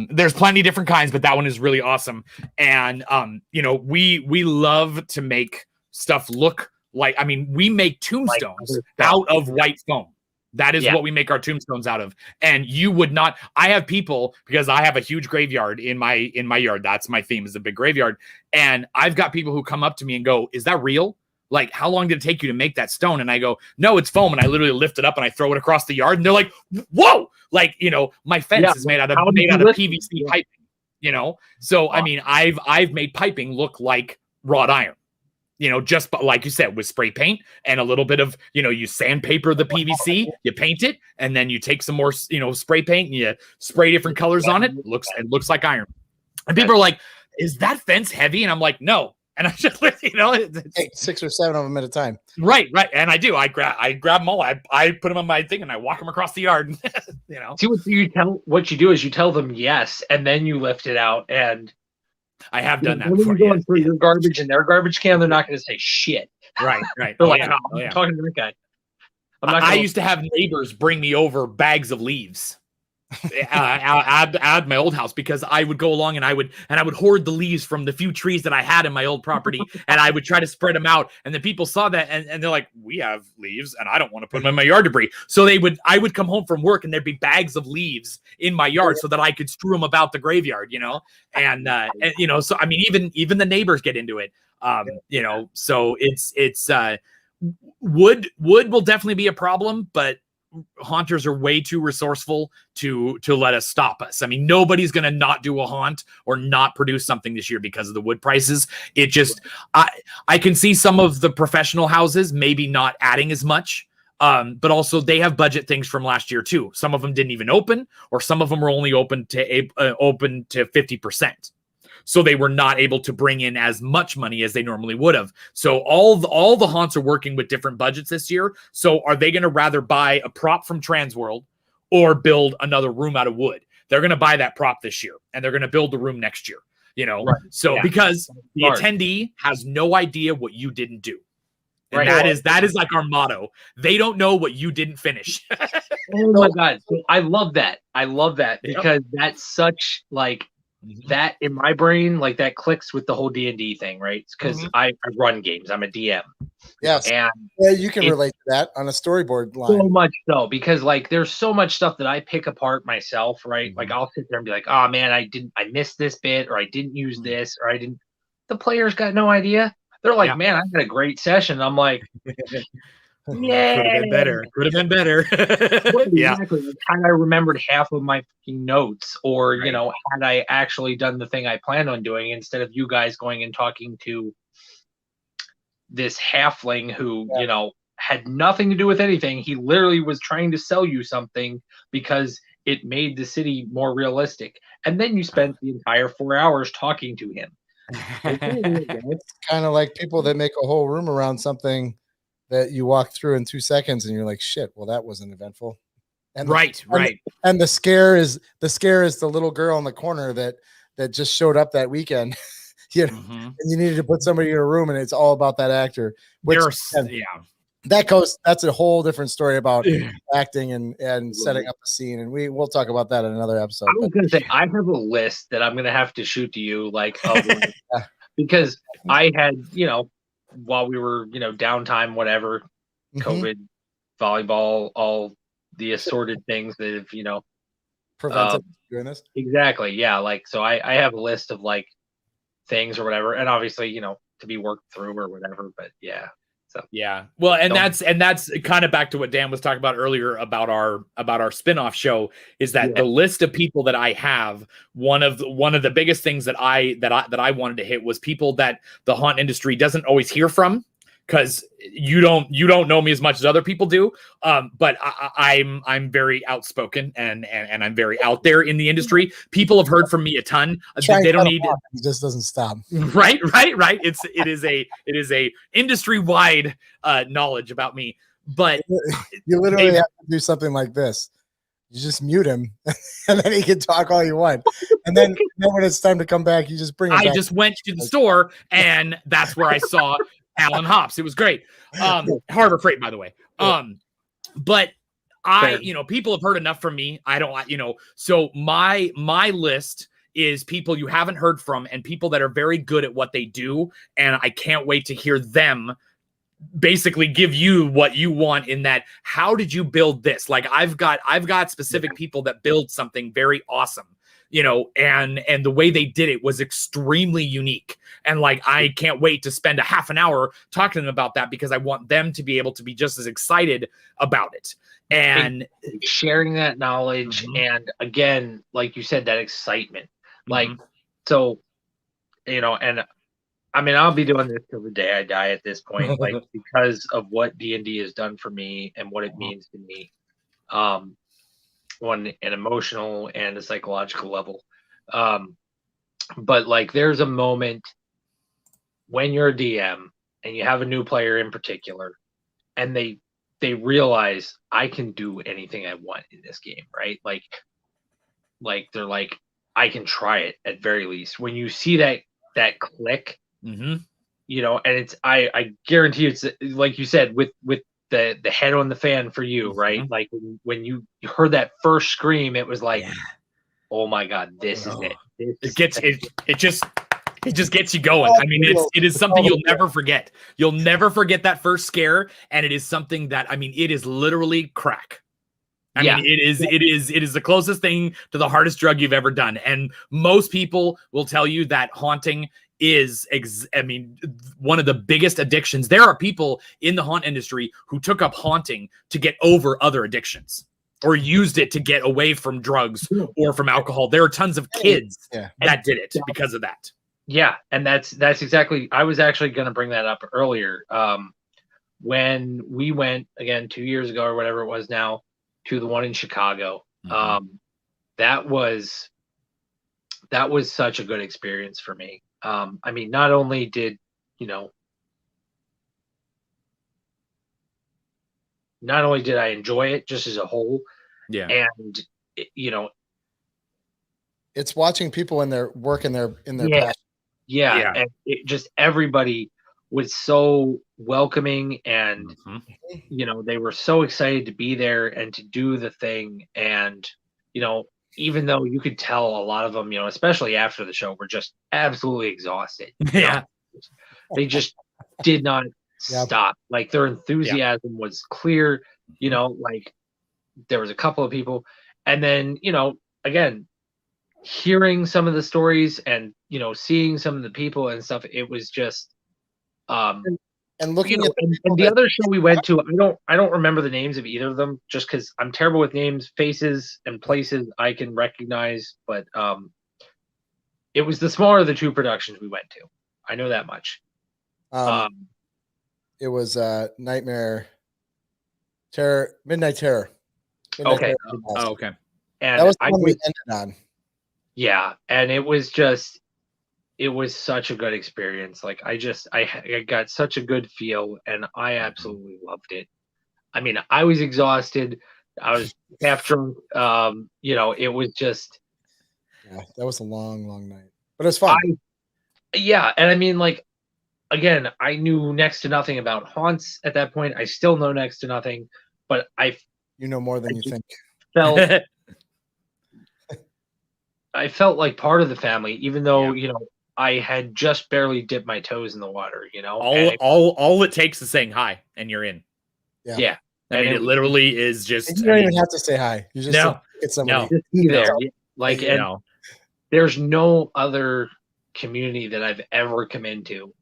There's plenty of different kinds, but that one is really awesome. And we love to make stuff look like, we make tombstones out of white foam. That is what we make our tombstones out of. And you would not, I have people, because I have a huge graveyard in my yard. That's my theme, is a big graveyard. And I've got people who come up to me and go, is that real? Like, how long did it take you to make that stone? And I go, no, it's foam. And I literally lift it up and I throw it across the yard. And they're like, whoa, like, my fence is made out of PVC piping, So, I've made piping look like wrought iron, just like you said, with spray paint and a little bit of, you sandpaper the PVC, you paint it, and then you take some more, spray paint and you spray different colors on it. It looks like iron. And people are like, is that fence heavy? And I'm like, no. And I just, take 6 or 7 of them at a time. Right. And I do. I grab them all. I put them on my thing and I walk them across the yard. See, what you do is you tell them yes, and then you lift it out. And I have done that before. Going through your garbage in their garbage can, they're not going to say shit. Right. They're I'm talking to the guy. I used to have neighbors bring me over bags of leaves. At my old house, because I would go along and I would hoard the leaves from the few trees that I had in my old property, and I would try to spread them out, and then people saw that and they're like, we have leaves and I don't want to put them in my yard debris. So I would come home from work and there'd be bags of leaves in my yard so that I could strew them about the graveyard, and so even the neighbors get into it. So it's wood will definitely be a problem, but haunters are way too resourceful to let us stop us. Nobody's going to not do a haunt or not produce something this year because of the wood prices. It just, I can see some of the professional houses maybe not adding as much, but also they have budget things from last year too. Some of them didn't even open, or some of them were only open to 50%. So they were not able to bring in as much money as they normally would have. So all the haunts are working with different budgets this year. So are they going to rather buy a prop from Transworld or build another room out of wood? They're going to buy that prop this year, and they're going to build the room next year. Right. So because the attendee has no idea what you didn't do. And that is like our motto. They don't know what you didn't finish. Oh my God. I love that. Because that's such like, that in my brain, like that clicks with the whole D&D thing, right? Because I run games. I'm a DM. Yes. And you can relate to that on a storyboard line. So much so, because like there's so much stuff that I pick apart myself, right? Like I'll sit there and be like, oh man, I missed this bit, or I didn't use this, or I didn't. The players got no idea. They're like, man, I had a great session. I'm like, yeah, could have been better. Exactly. Had I remembered half of my notes, or had I actually done the thing I planned on doing, instead of you guys going and talking to this halfling who had nothing to do with anything. He literally was trying to sell you something because it made the city more realistic, and then you spent the entire 4 hours talking to him. It's kind of like people that make a whole room around something that you walk through in 2 seconds, and you're like, shit, well, that wasn't eventful. And right. And the scare is the little girl in the corner that just showed up that weekend, and you needed to put somebody in a room, and it's all about that actor. That's a whole different story about acting and setting up the scene. And we'll talk about that in another episode. I was going to say, I have a list that I'm going to have to shoot to you, because I had, while we were, downtime, whatever, COVID, volleyball, all the assorted things that have, prevented doing this. Exactly. Yeah. Like, so I have a list of like things or whatever, and obviously, to be worked through or whatever, but yeah. So yeah. Well, and that's kind of back to what Dan was talking about earlier about our spin-off show, is that the list of people that I have, one of the biggest things that I wanted to hit was people that the haunt industry doesn't always hear from, because you don't know me as much as other people do. But I'm very outspoken and I'm very out there in the industry. People have heard from me a ton. They don't need it. He just doesn't stop. Right. It is a industry wide knowledge about me. But you literally have to do something like this. You just mute him, and then he can talk all you want. And then when it's time to come back, you just bring him back. I just went to the store, and that's where I saw Alan Hops. It was great. Harbor Freight, by the way. But people have heard enough from me. I don't, so my list is people you haven't heard from and people that are very good at what they do. And I can't wait to hear them basically give you what you want in that. How did you build this? Like I've got specific people that build something very awesome. And the way they did it was extremely unique. And like, I can't wait to spend a half an hour talking to them about that, because I want them to be able to be just as excited about it. And sharing that knowledge. And again, like you said, that excitement, like, so, and I mean, I'll be doing this till the day I die at this point, like, because of what D&D has done for me and what it means to me. On an emotional and a psychological level. But like, there's a moment when you're a DM and you have a new player in particular, and they realize I can do anything I want in this game, right? Like they're like, I can try it at very least. When you see that click, and it's, I guarantee it's like you said, with the head on the fan for you, right? Like when you heard that first scream, it was like, oh my God, this is it. It just gets you going. I mean, it is something you'll never forget. You'll never forget that first scare. And it is something that, I mean, it is literally crack. I mean, it is the closest thing to the hardest drug you've ever done. And most people will tell you that haunting is, one of the biggest addictions. There are people in the haunt industry who took up haunting to get over other addictions, or used it to get away from drugs or from alcohol. There are tons of kids that did it because of that. Yeah. And that's exactly, I was actually going to bring that up earlier. When we went again 2 years ago or whatever it was now, to the one in Chicago, that was such a good experience for me. I mean, not only did, not only did I enjoy it just as a whole, and it's watching people in their work in their passion. And it just, everybody was so welcoming, and they were so excited to be there and to do the thing. And even though you could tell a lot of them, especially after the show, were just absolutely exhausted. They just did not stop. Like, their enthusiasm was clear. Like, there was a couple of people, and then again, hearing some of the stories and seeing some of the people and stuff, it was just and looking at and the other show we went to, I don't remember the names of either of them, just because I'm terrible with names. Faces and places I can recognize, but it was the smaller of the two productions we went to. I know that much. It was Midnight Terror. Midnight okay. Terror. Oh, okay. And that was the one we ended on. Yeah, and it was such a good experience. Like, I got such a good feel, and I absolutely loved it. I mean, I was exhausted. I was half drunk. It was just. Yeah, that was a long, long night, but it was fun. And I mean, like, again, I knew next to nothing about haunts at that point. I still know next to nothing, but you know more than you think. I felt like part of the family, even though I had just barely dipped my toes in the water, you know. All it takes is saying hi, and you're in. Yeah. I mean, it literally is just. And you don't even have to say hi. You just No, get somebody. no, just be there. no. Like, You and know. there's no other community that I've ever come into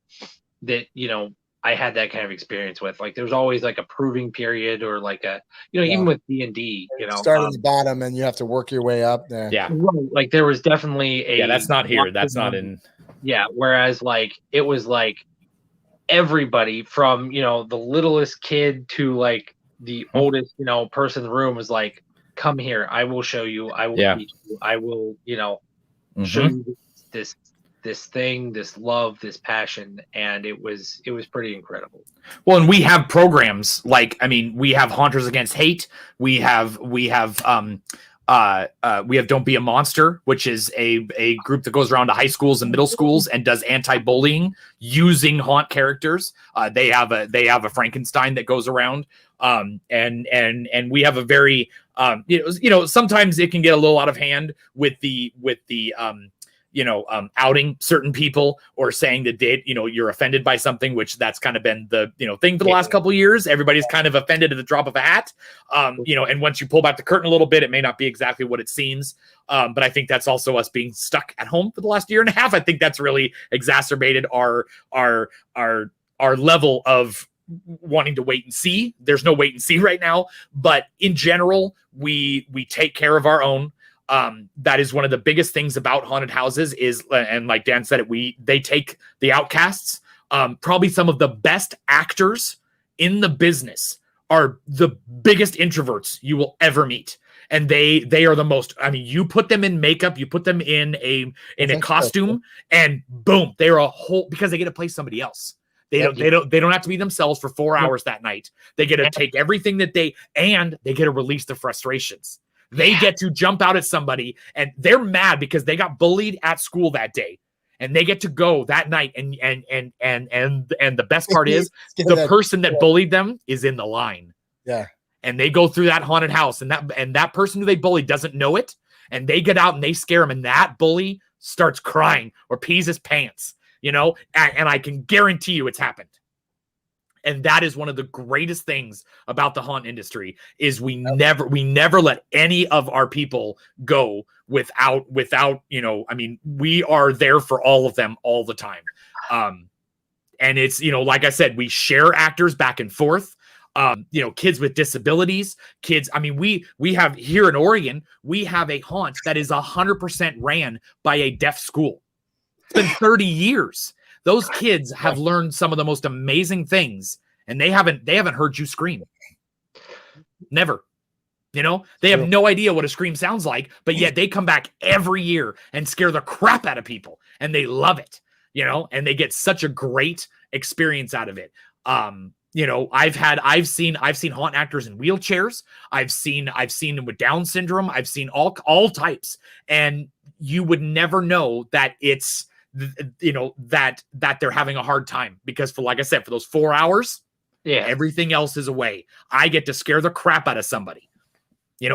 that, you know, I had that kind of experience with. Like, there's always like a proving period, or like a, you know, even with D&D, you know, start at the bottom and you have to work your way up there. Yeah. Right. Like, there was definitely a. Yeah, that's not here. That's not in. Yeah. Whereas, like, it was like everybody from, you know, the littlest kid to like the oldest, you know, person in the room was like, come here. I will show you. I will teach you. I will, you know, show you this thing, this love, this passion. And it was pretty incredible. Well, and we have programs like, I mean, we have Haunters Against Hate. We have Don't Be a Monster, which is a group that goes around to high schools and middle schools and does anti-bullying using haunt characters. They have a Frankenstein that goes around. And we have a very you know, sometimes it can get a little out of hand with the outing certain people or saying that you're offended by something, which that's kind of been the, thing for the last couple of years. Everybody's kind of offended at the drop of a hat. And once you pull back the curtain a little bit, it may not be exactly what it seems. But I think that's also us being stuck at home for the last year and a half. I think that's really exacerbated our level of wanting to wait and see. There's no wait and see right now, but in general, we take care of our own. That is one of the biggest things about haunted houses is, and like Dan said it, they take the outcasts. Probably some of the best actors in the business are the biggest introverts you will ever meet. And they are the most, I mean, you put them in makeup, you put them in a costume, and boom, they're a whole, because they get to play somebody else. They don't have to be themselves for 4 hours that night. They get to take everything that they get to release the frustrations. They get to jump out at somebody and they're mad because they got bullied at school that day. And they get to go that night and the best part is the person that bullied them is in the line. Yeah. And they go through that haunted house and that person who they bullied doesn't know it. And they get out and they scare him and that bully starts crying or pees his pants, and I can guarantee you it's happened. And that is one of the greatest things about the haunt industry is we never let any of our people go without, I mean, we are there for all of them all the time. And it's, like I said, we share actors back and forth, kids with disabilities, kids. I mean, we have here in Oregon, we have a haunt that is 100% ran by a deaf school. It's been 30 years. Those kids have learned some of the most amazing things, and they haven't heard you scream. Never. They have no idea what a scream sounds like, but yet they come back every year and scare the crap out of people, and they love it, and they get such a great experience out of it. I've seen haunt actors in wheelchairs. I've seen them with Down syndrome. I've seen all types, and you would never know that it's, that they're having a hard time because like I said, for those 4 hours, everything else is away. I get to scare the crap out of somebody,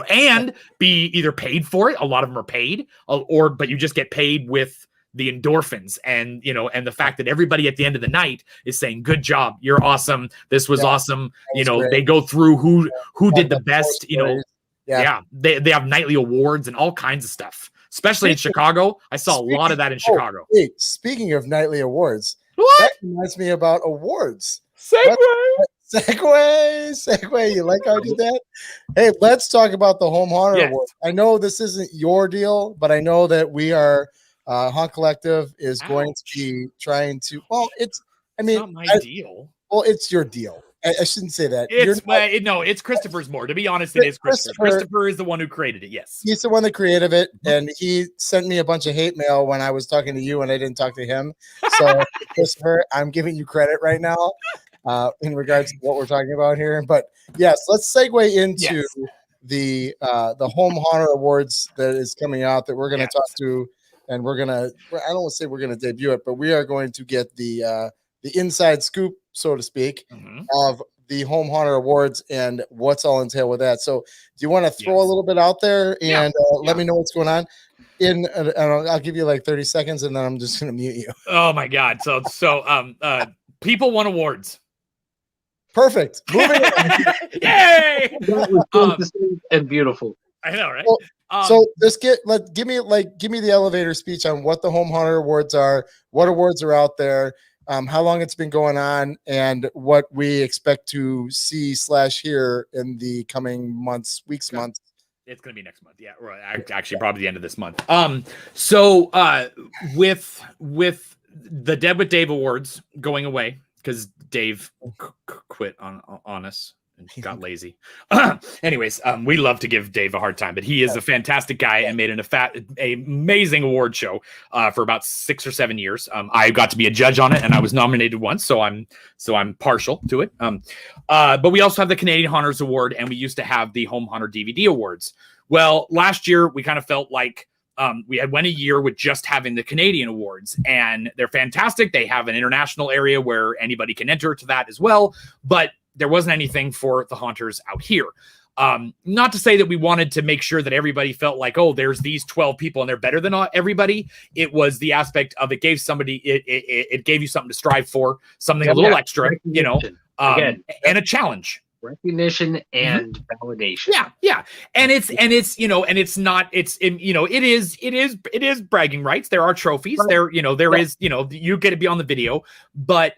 and be either paid for it. A lot of them are paid but you just get paid with the endorphins and, and the fact that everybody at the end of the night is saying, good job. You're awesome. This was awesome. Great. They go through who did the best, they have nightly awards and all kinds of stuff. Especially in Chicago. I saw a lot of that in Chicago. Wait, speaking of nightly awards, that reminds me about awards. Segue. You like how I did that? Hey, let's talk about the Home Haunter Award. I know this isn't your deal, but I know that we are, Haunt Collective is going to be trying to, it's not my deal. Well, it's your deal. I shouldn't say that. It's Christopher's more. To be honest, it is Christopher. Christopher is the one who created it. Yes. He's the one that created it. And he sent me a bunch of hate mail when I was talking to you and I didn't talk to him. So, Christopher, I'm giving you credit right now in regards to what we're talking about here. But yes, let's segue into the Home Haunter Awards that is coming out that we're going to talk to. And I don't want to say we're going to debut it, but we are going to get the inside scoop, so to speak, of the Home Haunter Awards and what's all entailed with that. So do you want to throw a little bit out there and let me know what's going on? and I'll give you like 30 seconds, and then I'm just gonna mute you. Oh my God! So people won awards. Perfect. Moving on. Yay! That was and beautiful. I know, right? So just give me the elevator speech on what the Home Hunter Awards are, what awards are out there, how long it's been going on, and what we expect to see / hear in the coming months. It's going to be next month. Yeah, right. Actually, probably the end of this month. So with the Dead with Dave Awards going away because Dave quit on us and got lazy. Anyways, we love to give Dave a hard time, but he is a fantastic guy and made an amazing award show for about 6 or 7 years. I got to be a judge on it, and I was nominated once, so I'm partial to it. But we also have the Canadian Hunters Award, and we used to have the Home Hunter DVD Awards. Well, last year we kind of felt like we had went a year with just having the Canadian awards, and they're fantastic. They have an international area where anybody can enter to that as well, but there wasn't anything for the Hunters out here. Not to say that we wanted to make sure that everybody felt like, oh, there's these 12 people and they're better than everybody. It was the aspect of it gave somebody, it gave you something to strive for, something a little extra, and a challenge. Recognition and validation. Yeah. And it's it is bragging rights. There are trophies. There is, you get to be on the video, but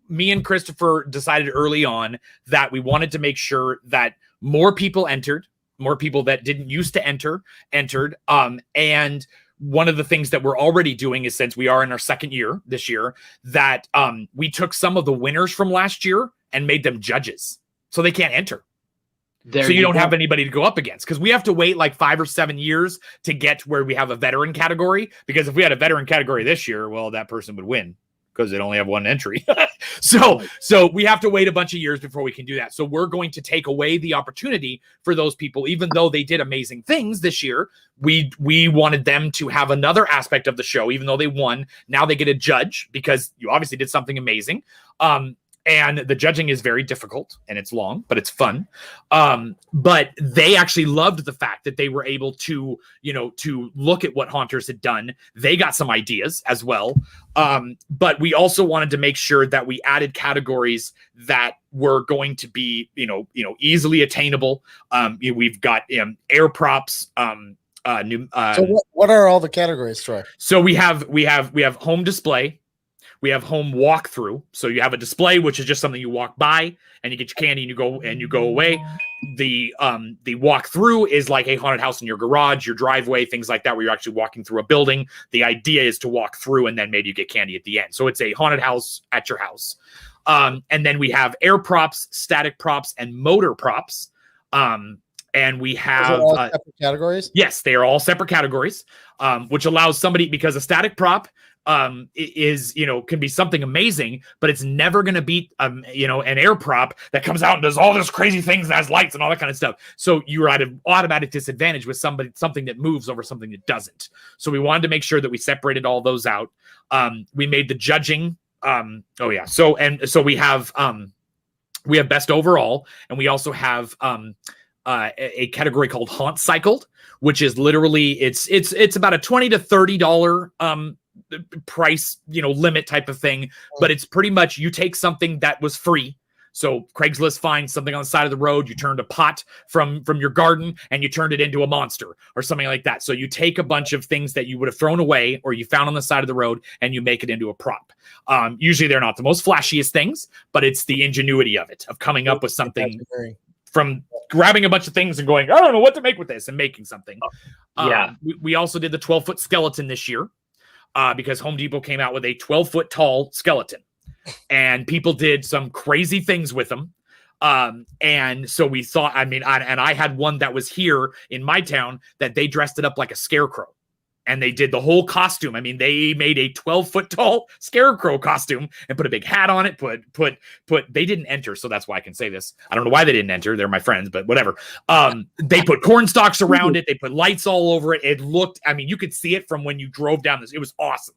me and Christopher decided early on that we wanted to make sure that more people entered, more people that didn't used to entered. And one of the things that we're already doing is, since we are in our second year this year, that we took some of the winners from last year and made them judges, so they can't enter. So you don't have anybody to go up against, because we have to wait like 5 or 7 years to get where we have a veteran category. Because if we had a veteran category this year, well, that person would win, because they'd only have one entry. So we have to wait a bunch of years before we can do that. So we're going to take away the opportunity for those people, even though they did amazing things this year. We wanted them to have another aspect of the show, even though they won. Now they get a judge, because you obviously did something amazing. And the judging is very difficult, and it's long, but it's fun. But they actually loved the fact that they were able to, to look at what Haunters had done. They got some ideas as well. But we also wanted to make sure that we added categories that were going to be, easily attainable. We've got air props. So what are all the categories, Troy? So we have home display. We have home walkthrough. So you have a display, which is just something you walk by and you get your candy and you go away. The walkthrough is like a haunted house in your garage, your driveway, things like that, where you're actually walking through a building. The idea is to walk through and then maybe you get candy at the end. So it's a haunted house at your house. And then we have air props, static props, and motor props. And we have all separate categories. Yes, they are all separate categories, which allows somebody, because a static prop is, can be something amazing, but it's never going to beat, an air prop that comes out and does all those crazy things and has lights and all that kind of stuff. So you're at an automatic disadvantage with something that moves over something that doesn't. So we wanted to make sure that we separated all those out. We made the judging. So we have best overall, and we also have, a category called Haunt Cycled, which is literally it's about a $20 to $30 price limit type of thing, but it's pretty much you take something that was free. So Craigslist finds something on the side of the road, you turned a pot from your garden and you turned it into a monster or something like that. So you take a bunch of things that you would have thrown away or you found on the side of the road and you make it into a prop. Usually they're not the most flashiest things, but it's the ingenuity of it, of coming up with something from grabbing a bunch of things and going, I don't know what to make with this, and making something. We also did the 12-foot skeleton this year because Home Depot came out with a 12-foot tall skeleton, and people did some crazy things with them. And so we thought, I had one that was here in my town that they dressed it up like a scarecrow. And they did the whole costume. They made a 12-foot tall scarecrow costume and put a big hat on it. They didn't enter, so that's why I can say this. I don't know why they didn't enter. They're my friends, but whatever. They put corn stalks around it. They put lights all over it. It looked, you could see it from when you drove down this. It was awesome.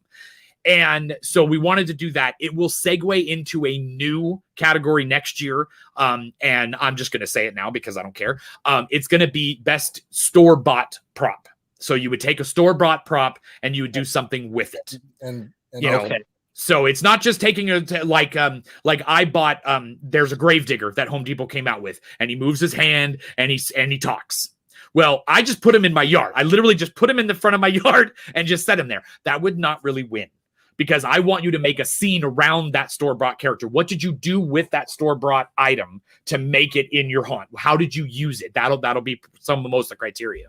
And so we wanted to do that. It will segue into a new category next year. And I'm just going to say it now because I don't care. It's going to be best store-bought prop. So you would take a store-bought prop and you would do something with it. And you know, so it's not just taking it like I bought there's a Gravedigger that Home Depot came out with, and he moves his hand and he talks. Well, I just put him in my yard. I literally just put him in the front of my yard and just set him there. That would not really win, because I want you to make a scene around that store-bought character. What did you do with that store-bought item to make it in your haunt? How did you use it? That'll be some of the most of the criteria.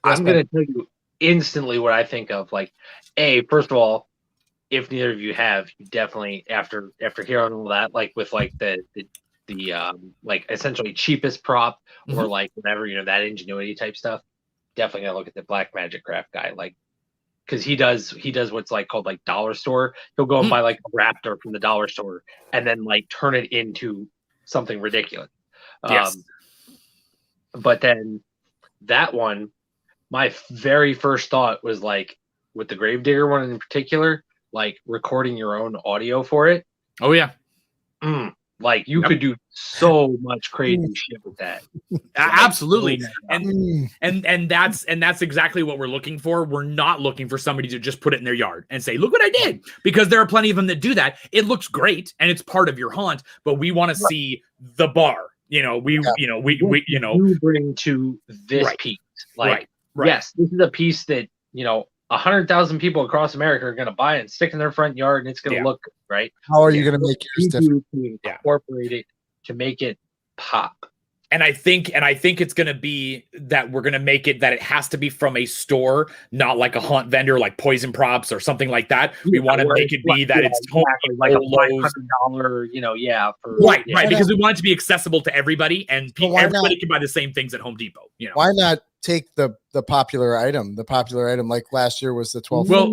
I'm going to tell you instantly what I think of. Like, first of all, if neither of you have, you definitely after hearing all that, like with like the like essentially cheapest prop or like whatever, you know, that ingenuity type stuff, definitely gotta look at the Black Magic Craft guy, like, because he does what's like called like dollar store. He'll go and buy like a raptor from the dollar store and then like turn it into something ridiculous. Yes. But then that one, my very first thought was like with the Gravedigger one in particular, like recording your own audio for it. Oh yeah. Like you could do so much crazy shit with that. Absolutely. And that's exactly what we're looking for. We're not looking for somebody to just put it in their yard and say, look what I did, because there are plenty of them that do that. It looks great and it's part of your haunt, but we want to see the bar. You know, we bring to this piece. Like, yes, this is a piece that, you know, 100,000 people across America are going to buy and stick in their front yard, and it's going to look good, right? How are you going to make yours different? To incorporate it to make it pop. And I think it's going to be that we're going to make it that it has to be from a store, not like a haunt vendor, like Poison Props or something like that. We want to make it be that it's like a $500, you know, right, because we want it to be accessible to everybody, and everybody can buy the same things at Home Depot. You know, why not take the popular item? The popular item, like last year, was the 12. Well,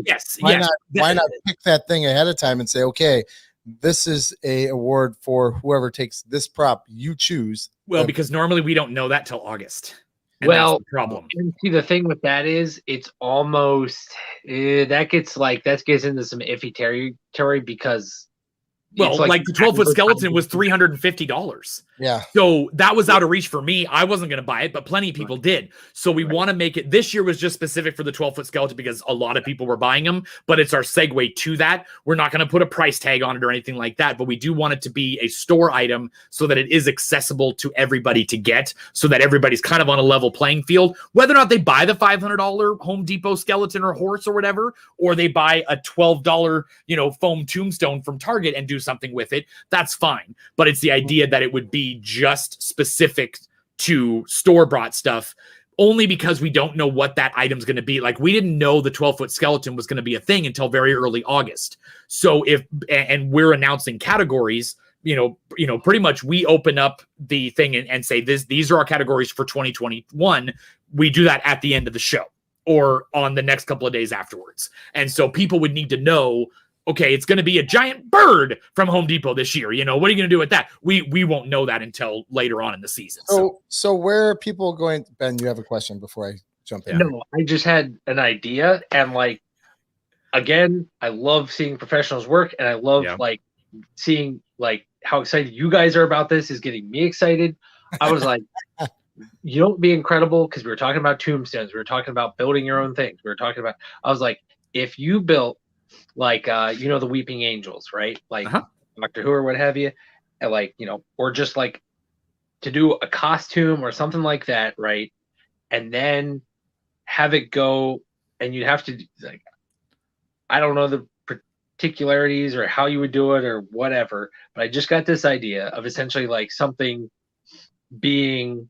yes. Why not pick that thing ahead of time and say, okay, this is a award for whoever takes this prop you choose. Well, because normally we don't know that till August. And well, that's the problem. And see, the thing with that is it's almost that gets into some iffy territory, because like the 12-foot skeleton was $350. Yeah. So that was out of reach for me. I wasn't going to buy it, but plenty of people did. So we want to make it, this year was just specific for the 12-foot skeleton because a lot of people were buying them, but it's our segue to that. We're not going to put a price tag on it or anything like that, but we do want it to be a store item so that it is accessible to everybody to get, so that everybody's kind of on a level playing field, whether or not they buy the $500 Home Depot skeleton or horse or whatever, or they buy a $12, you know, foam tombstone from Target and do something with it. That's fine. But it's the idea that it would be just specific to store-bought stuff, only because we don't know what that item's going to be. Like, we didn't know the 12-foot skeleton was going to be a thing until very early August. So and we're announcing categories, you know, pretty much we open up the thing and say these are our categories for 2021. We do that at the end of the show or on the next couple of days afterwards. And so people would need to know, okay, it's going to be a giant bird from Home Depot this year. You know, what are you going to do with that? We won't know that until later on in the season. So where are people going? Ben, you have a question before I jump in? No, I just had an idea, and like, again, I love seeing professionals work, and I love like seeing like how excited you guys are about this is getting me excited. I was like, you know, it'd be incredible, because we were talking about tombstones, we were talking about building your own things, I was like, if you built like you know, the Weeping Angels, right? Like Doctor Who or what have you, and like, you know, or just like to do a costume or something like that, right? And then have it go, and you'd have to, like, I don't know the particularities or how you would do it or whatever, but I just got this idea of essentially like something being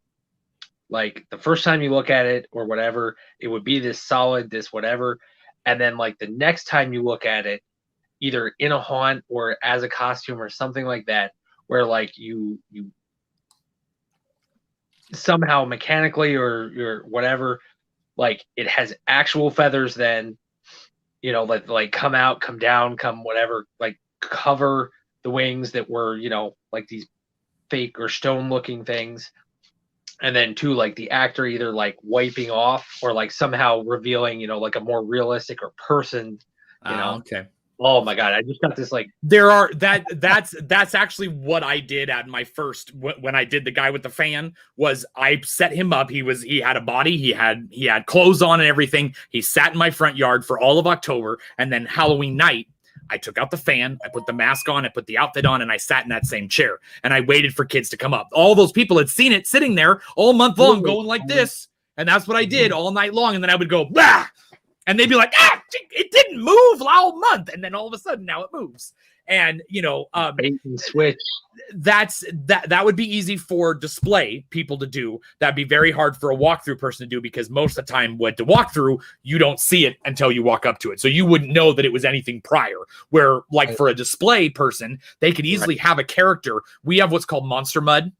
like, the first time you look at it or whatever, it would be this solid, this whatever. And then like the next time you look at it, either in a haunt or as a costume or something like that, where like you somehow mechanically or whatever, like it has actual feathers, then, you know, like come out, come down, come whatever, like cover the wings that were, you know, like these fake or stone looking things. And then two, like the actor either like wiping off or like somehow revealing, you know, like a more realistic or person, you know. Okay. Oh my god, I just got this like that's actually what I did at my first when I did the guy with the fan. Was I set him up. He had a body, he had clothes on and everything. He sat in my front yard for all of October, and then Halloween night I took out the fan, I put the mask on, I put the outfit on, and I sat in that same chair and I waited for kids to come up. All those people had seen it sitting there all month long going like this, and that's what I did all night long. And then I would go bah! And they'd be like, it didn't move all month. And then all of a sudden now it moves. And, bait and switch. That would be easy for display people to do. That'd be very hard for a walkthrough person to do, because most of the time with the walkthrough, you don't see it until you walk up to it. So you wouldn't know that it was anything prior, where like for a display person, they could easily have a character. We have what's called Monster Mud.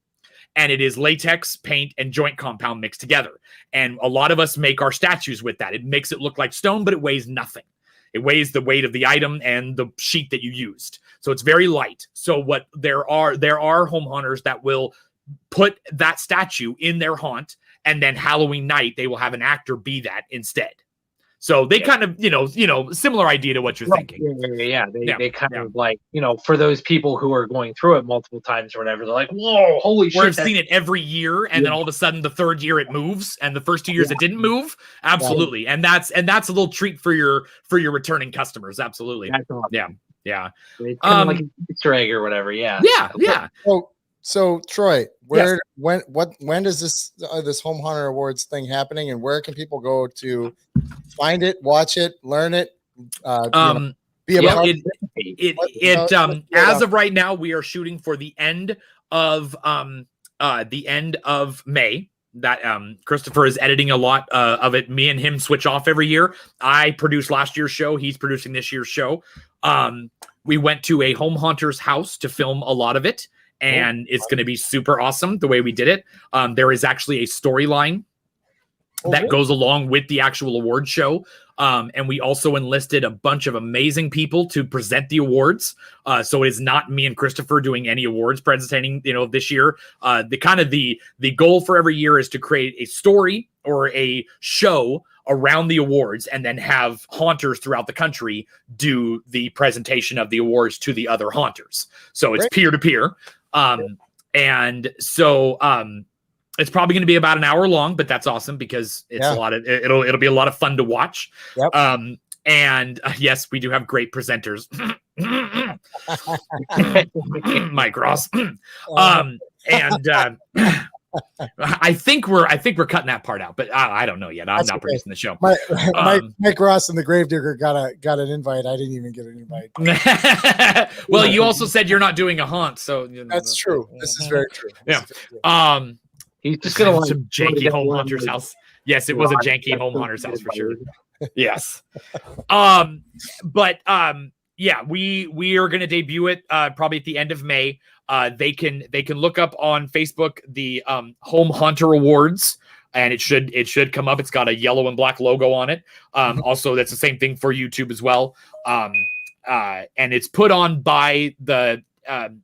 And it is latex, paint, and joint compound mixed together. And a lot of us make our statues with that. It makes it look like stone, but it weighs nothing. It weighs the weight of the item and the sheet that you used. So it's very light. So what there are home hunters that will put that statue in their haunt, and then Halloween night, they will have an actor be that instead. So they kind of, similar idea to what you're thinking. They kind of like, for those people who are going through it multiple times or whatever, they're like, whoa, holy shit. We've seen it every year, and then all of a sudden the third year it moves, and the first 2 years it didn't move. Absolutely. And that's a little treat for your returning customers. Absolutely. That's awesome. Yeah. It's kind of like an Easter egg or whatever. Yeah. Yeah. So Troy, when does this Home Hunter Awards thing happening, and where can people go to find it, watch it, learn it? Be about as of right now, we are shooting for the end of May. That Christopher is editing a lot of it. Me and him switch off every year. I produced last year's show. He's producing this year's show. We went to a home hunter's house to film a lot of it. And it's going to be super awesome the way we did it. There is actually a storyline that goes along with the actual award show. And we also enlisted a bunch of amazing people to present the awards. So it is not me and Christopher doing any awards presenting, this year. The goal for every year is to create a story or a show around the awards, and then have haunters throughout the country do the presentation of the awards to the other haunters. So it's peer-to-peer. And so it's probably going to be about an hour long, but that's awesome because it's it'll be a lot of fun to watch. Yep. And yes, we do have great presenters. Mike Ross. I think we're cutting that part out, but I don't know yet. I'm not producing the show. Mike Ross and the Gravedigger got an invite. I didn't even get an invite. Well, you also said you're not doing a haunt, so that's true. This is very true. Yeah. He's just gonna some janky home hunter's house. Yes, it was a janky home hunter's house for sure. Yes. Yeah, we are going to debut it probably at the end of May. They can look up on Facebook the Home Hunter Awards, and it should come up. It's got a yellow and black logo on it. Also, that's the same thing for YouTube as well. And it's put on by the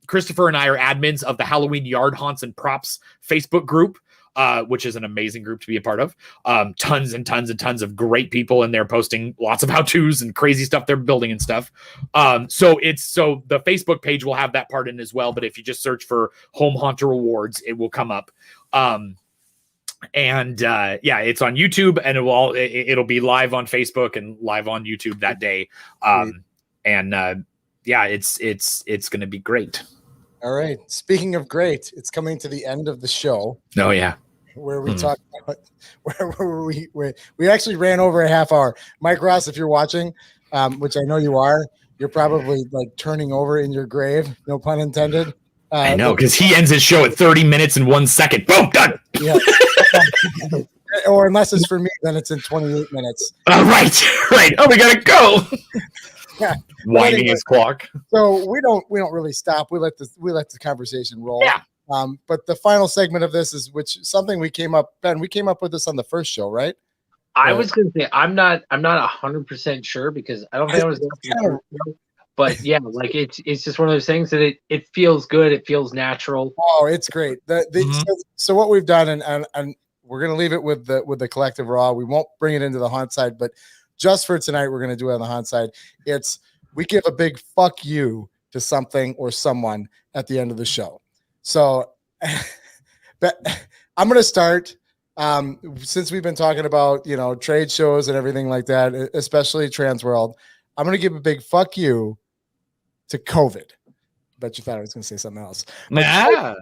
Christopher and I are admins of the Halloween Yard Haunts and Props Facebook group. Which is an amazing group to be a part of. Tons and tons and tons of great people in there posting lots of how-tos and crazy stuff they're building and stuff. So the Facebook page will have that part in as well. But if you just search for Home Hunter Awards, it will come up. It's on YouTube, and it'll be live on Facebook and live on YouTube that day. It's going to be great. All right. Speaking of great, it's coming to the end of the show. Oh yeah. Where we talk about where we actually ran over a half hour. Mike Ross, if you're watching, which I know you are, you're probably like turning over in your grave. No pun intended. I know, because he ends his show at 30 minutes and 1 second. Boom, done. Yeah. Or unless it's for me, then it's in 28 minutes. Right. Oh, we gotta go. Yeah. Winding his clock. So we don't really stop. We let the conversation roll. Yeah. But the final segment of this is something we came up with this on the first show, right? I was gonna say I'm not 100% sure because I don't think I was but yeah, like it's just one of those things that it feels good, it feels natural. Oh, it's great. So what we've done, and we're gonna leave it with the collective raw. We won't bring it into the haunt side, but just for tonight, we're going to do it on the haunt side. It's we give a big fuck you to something or someone at the end of the show. So but I'm going to start, since we've been talking about, trade shows and everything like that, especially Transworld, I'm going to give a big fuck you to COVID. Bet you thought I was going to say something else. Nah.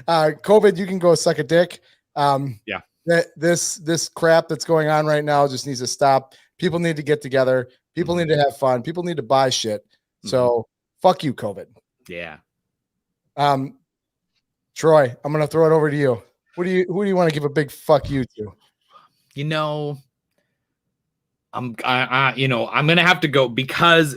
COVID, you can go suck a dick. Yeah. This crap that's going on right now just needs to stop. People need to get together. People need to have fun. People need to buy shit. So fuck you, COVID. Yeah. Troy, I'm gonna throw it over to you. Who do you want to give a big fuck you to? I'm gonna have to go because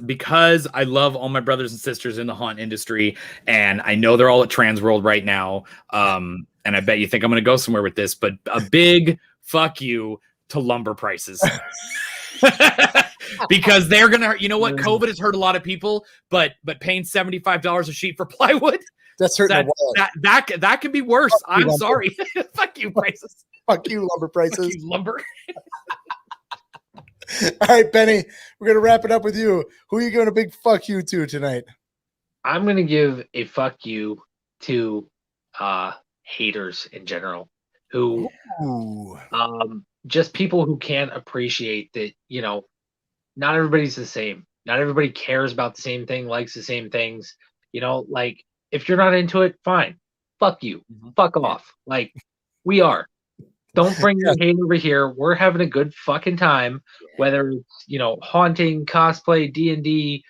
I love all my brothers and sisters in the haunt industry, and I know they're all at Transworld right now. And I bet you think I'm gonna go somewhere with this, but a big fuck you to lumber prices. Because they're gonna, COVID has hurt a lot of people, but paying $75 a sheet for plywood, that's hurting that can be worse. Fuck I'm you, sorry. Fuck you, prices. Fuck you, lumber prices. Fuck you, lumber. All right, Benny, we're gonna wrap it up with you. Who are you going to big fuck you to tonight? I'm gonna give a fuck you to haters in general, who just people who can't appreciate that, not everybody's the same. Not everybody cares about the same thing, likes the same things. Like, if you're not into it, fine. Fuck you. Fuck off. Like, we are. Don't bring your hate over here. We're having a good fucking time, whether it's, haunting, cosplay, D&D,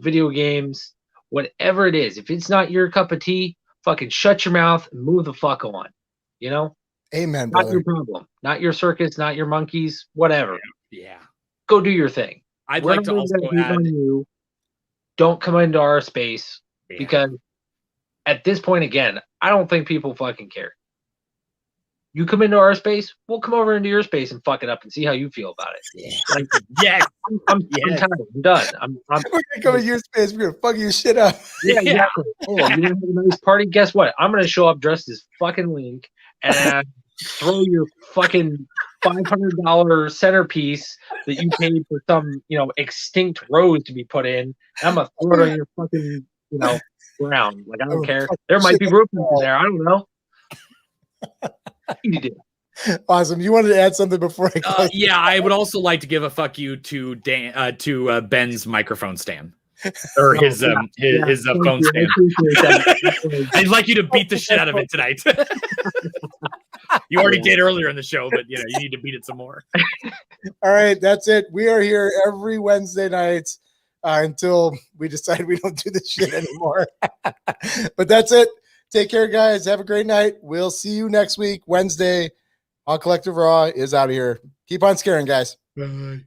video games, whatever it is. If it's not your cup of tea, fucking shut your mouth and move the fuck on. Amen, not brother. your problem. Not your circus, not your monkeys, whatever. Yeah. Go do your thing. I'd like to also add, don't come into our space because at this point, again, I don't think people fucking care. You come into our space, we'll come over into your space and fuck it up and see how you feel about it. Yeah. Like, I'm tired. I'm done. We're gonna come in your space. We're gonna fuck your shit up. Yeah, exactly. Oh, you didn't have a nice party? Guess what? I'm gonna show up dressed as fucking Link and throw your fucking $500 centerpiece that you paid for some, extinct rose to be put in. And I'm gonna throw it on your fucking, ground. Like, I don't care. There might be roofing in there. I don't know. You did. Awesome. You wanted to add something before I go? Yeah, I would also like to give a fuck you to Ben's microphone stand. Or his phone stand. I'd like you to beat the shit out of it tonight. You already did earlier in the show, but you need to beat it some more. All right, that's it. We are here every Wednesday night until we decide we don't do this shit anymore. But that's it. Take care, guys. Have a great night. We'll see you next week, Wednesday. On Collective Raw is out of here. Keep on scaring, guys. Bye.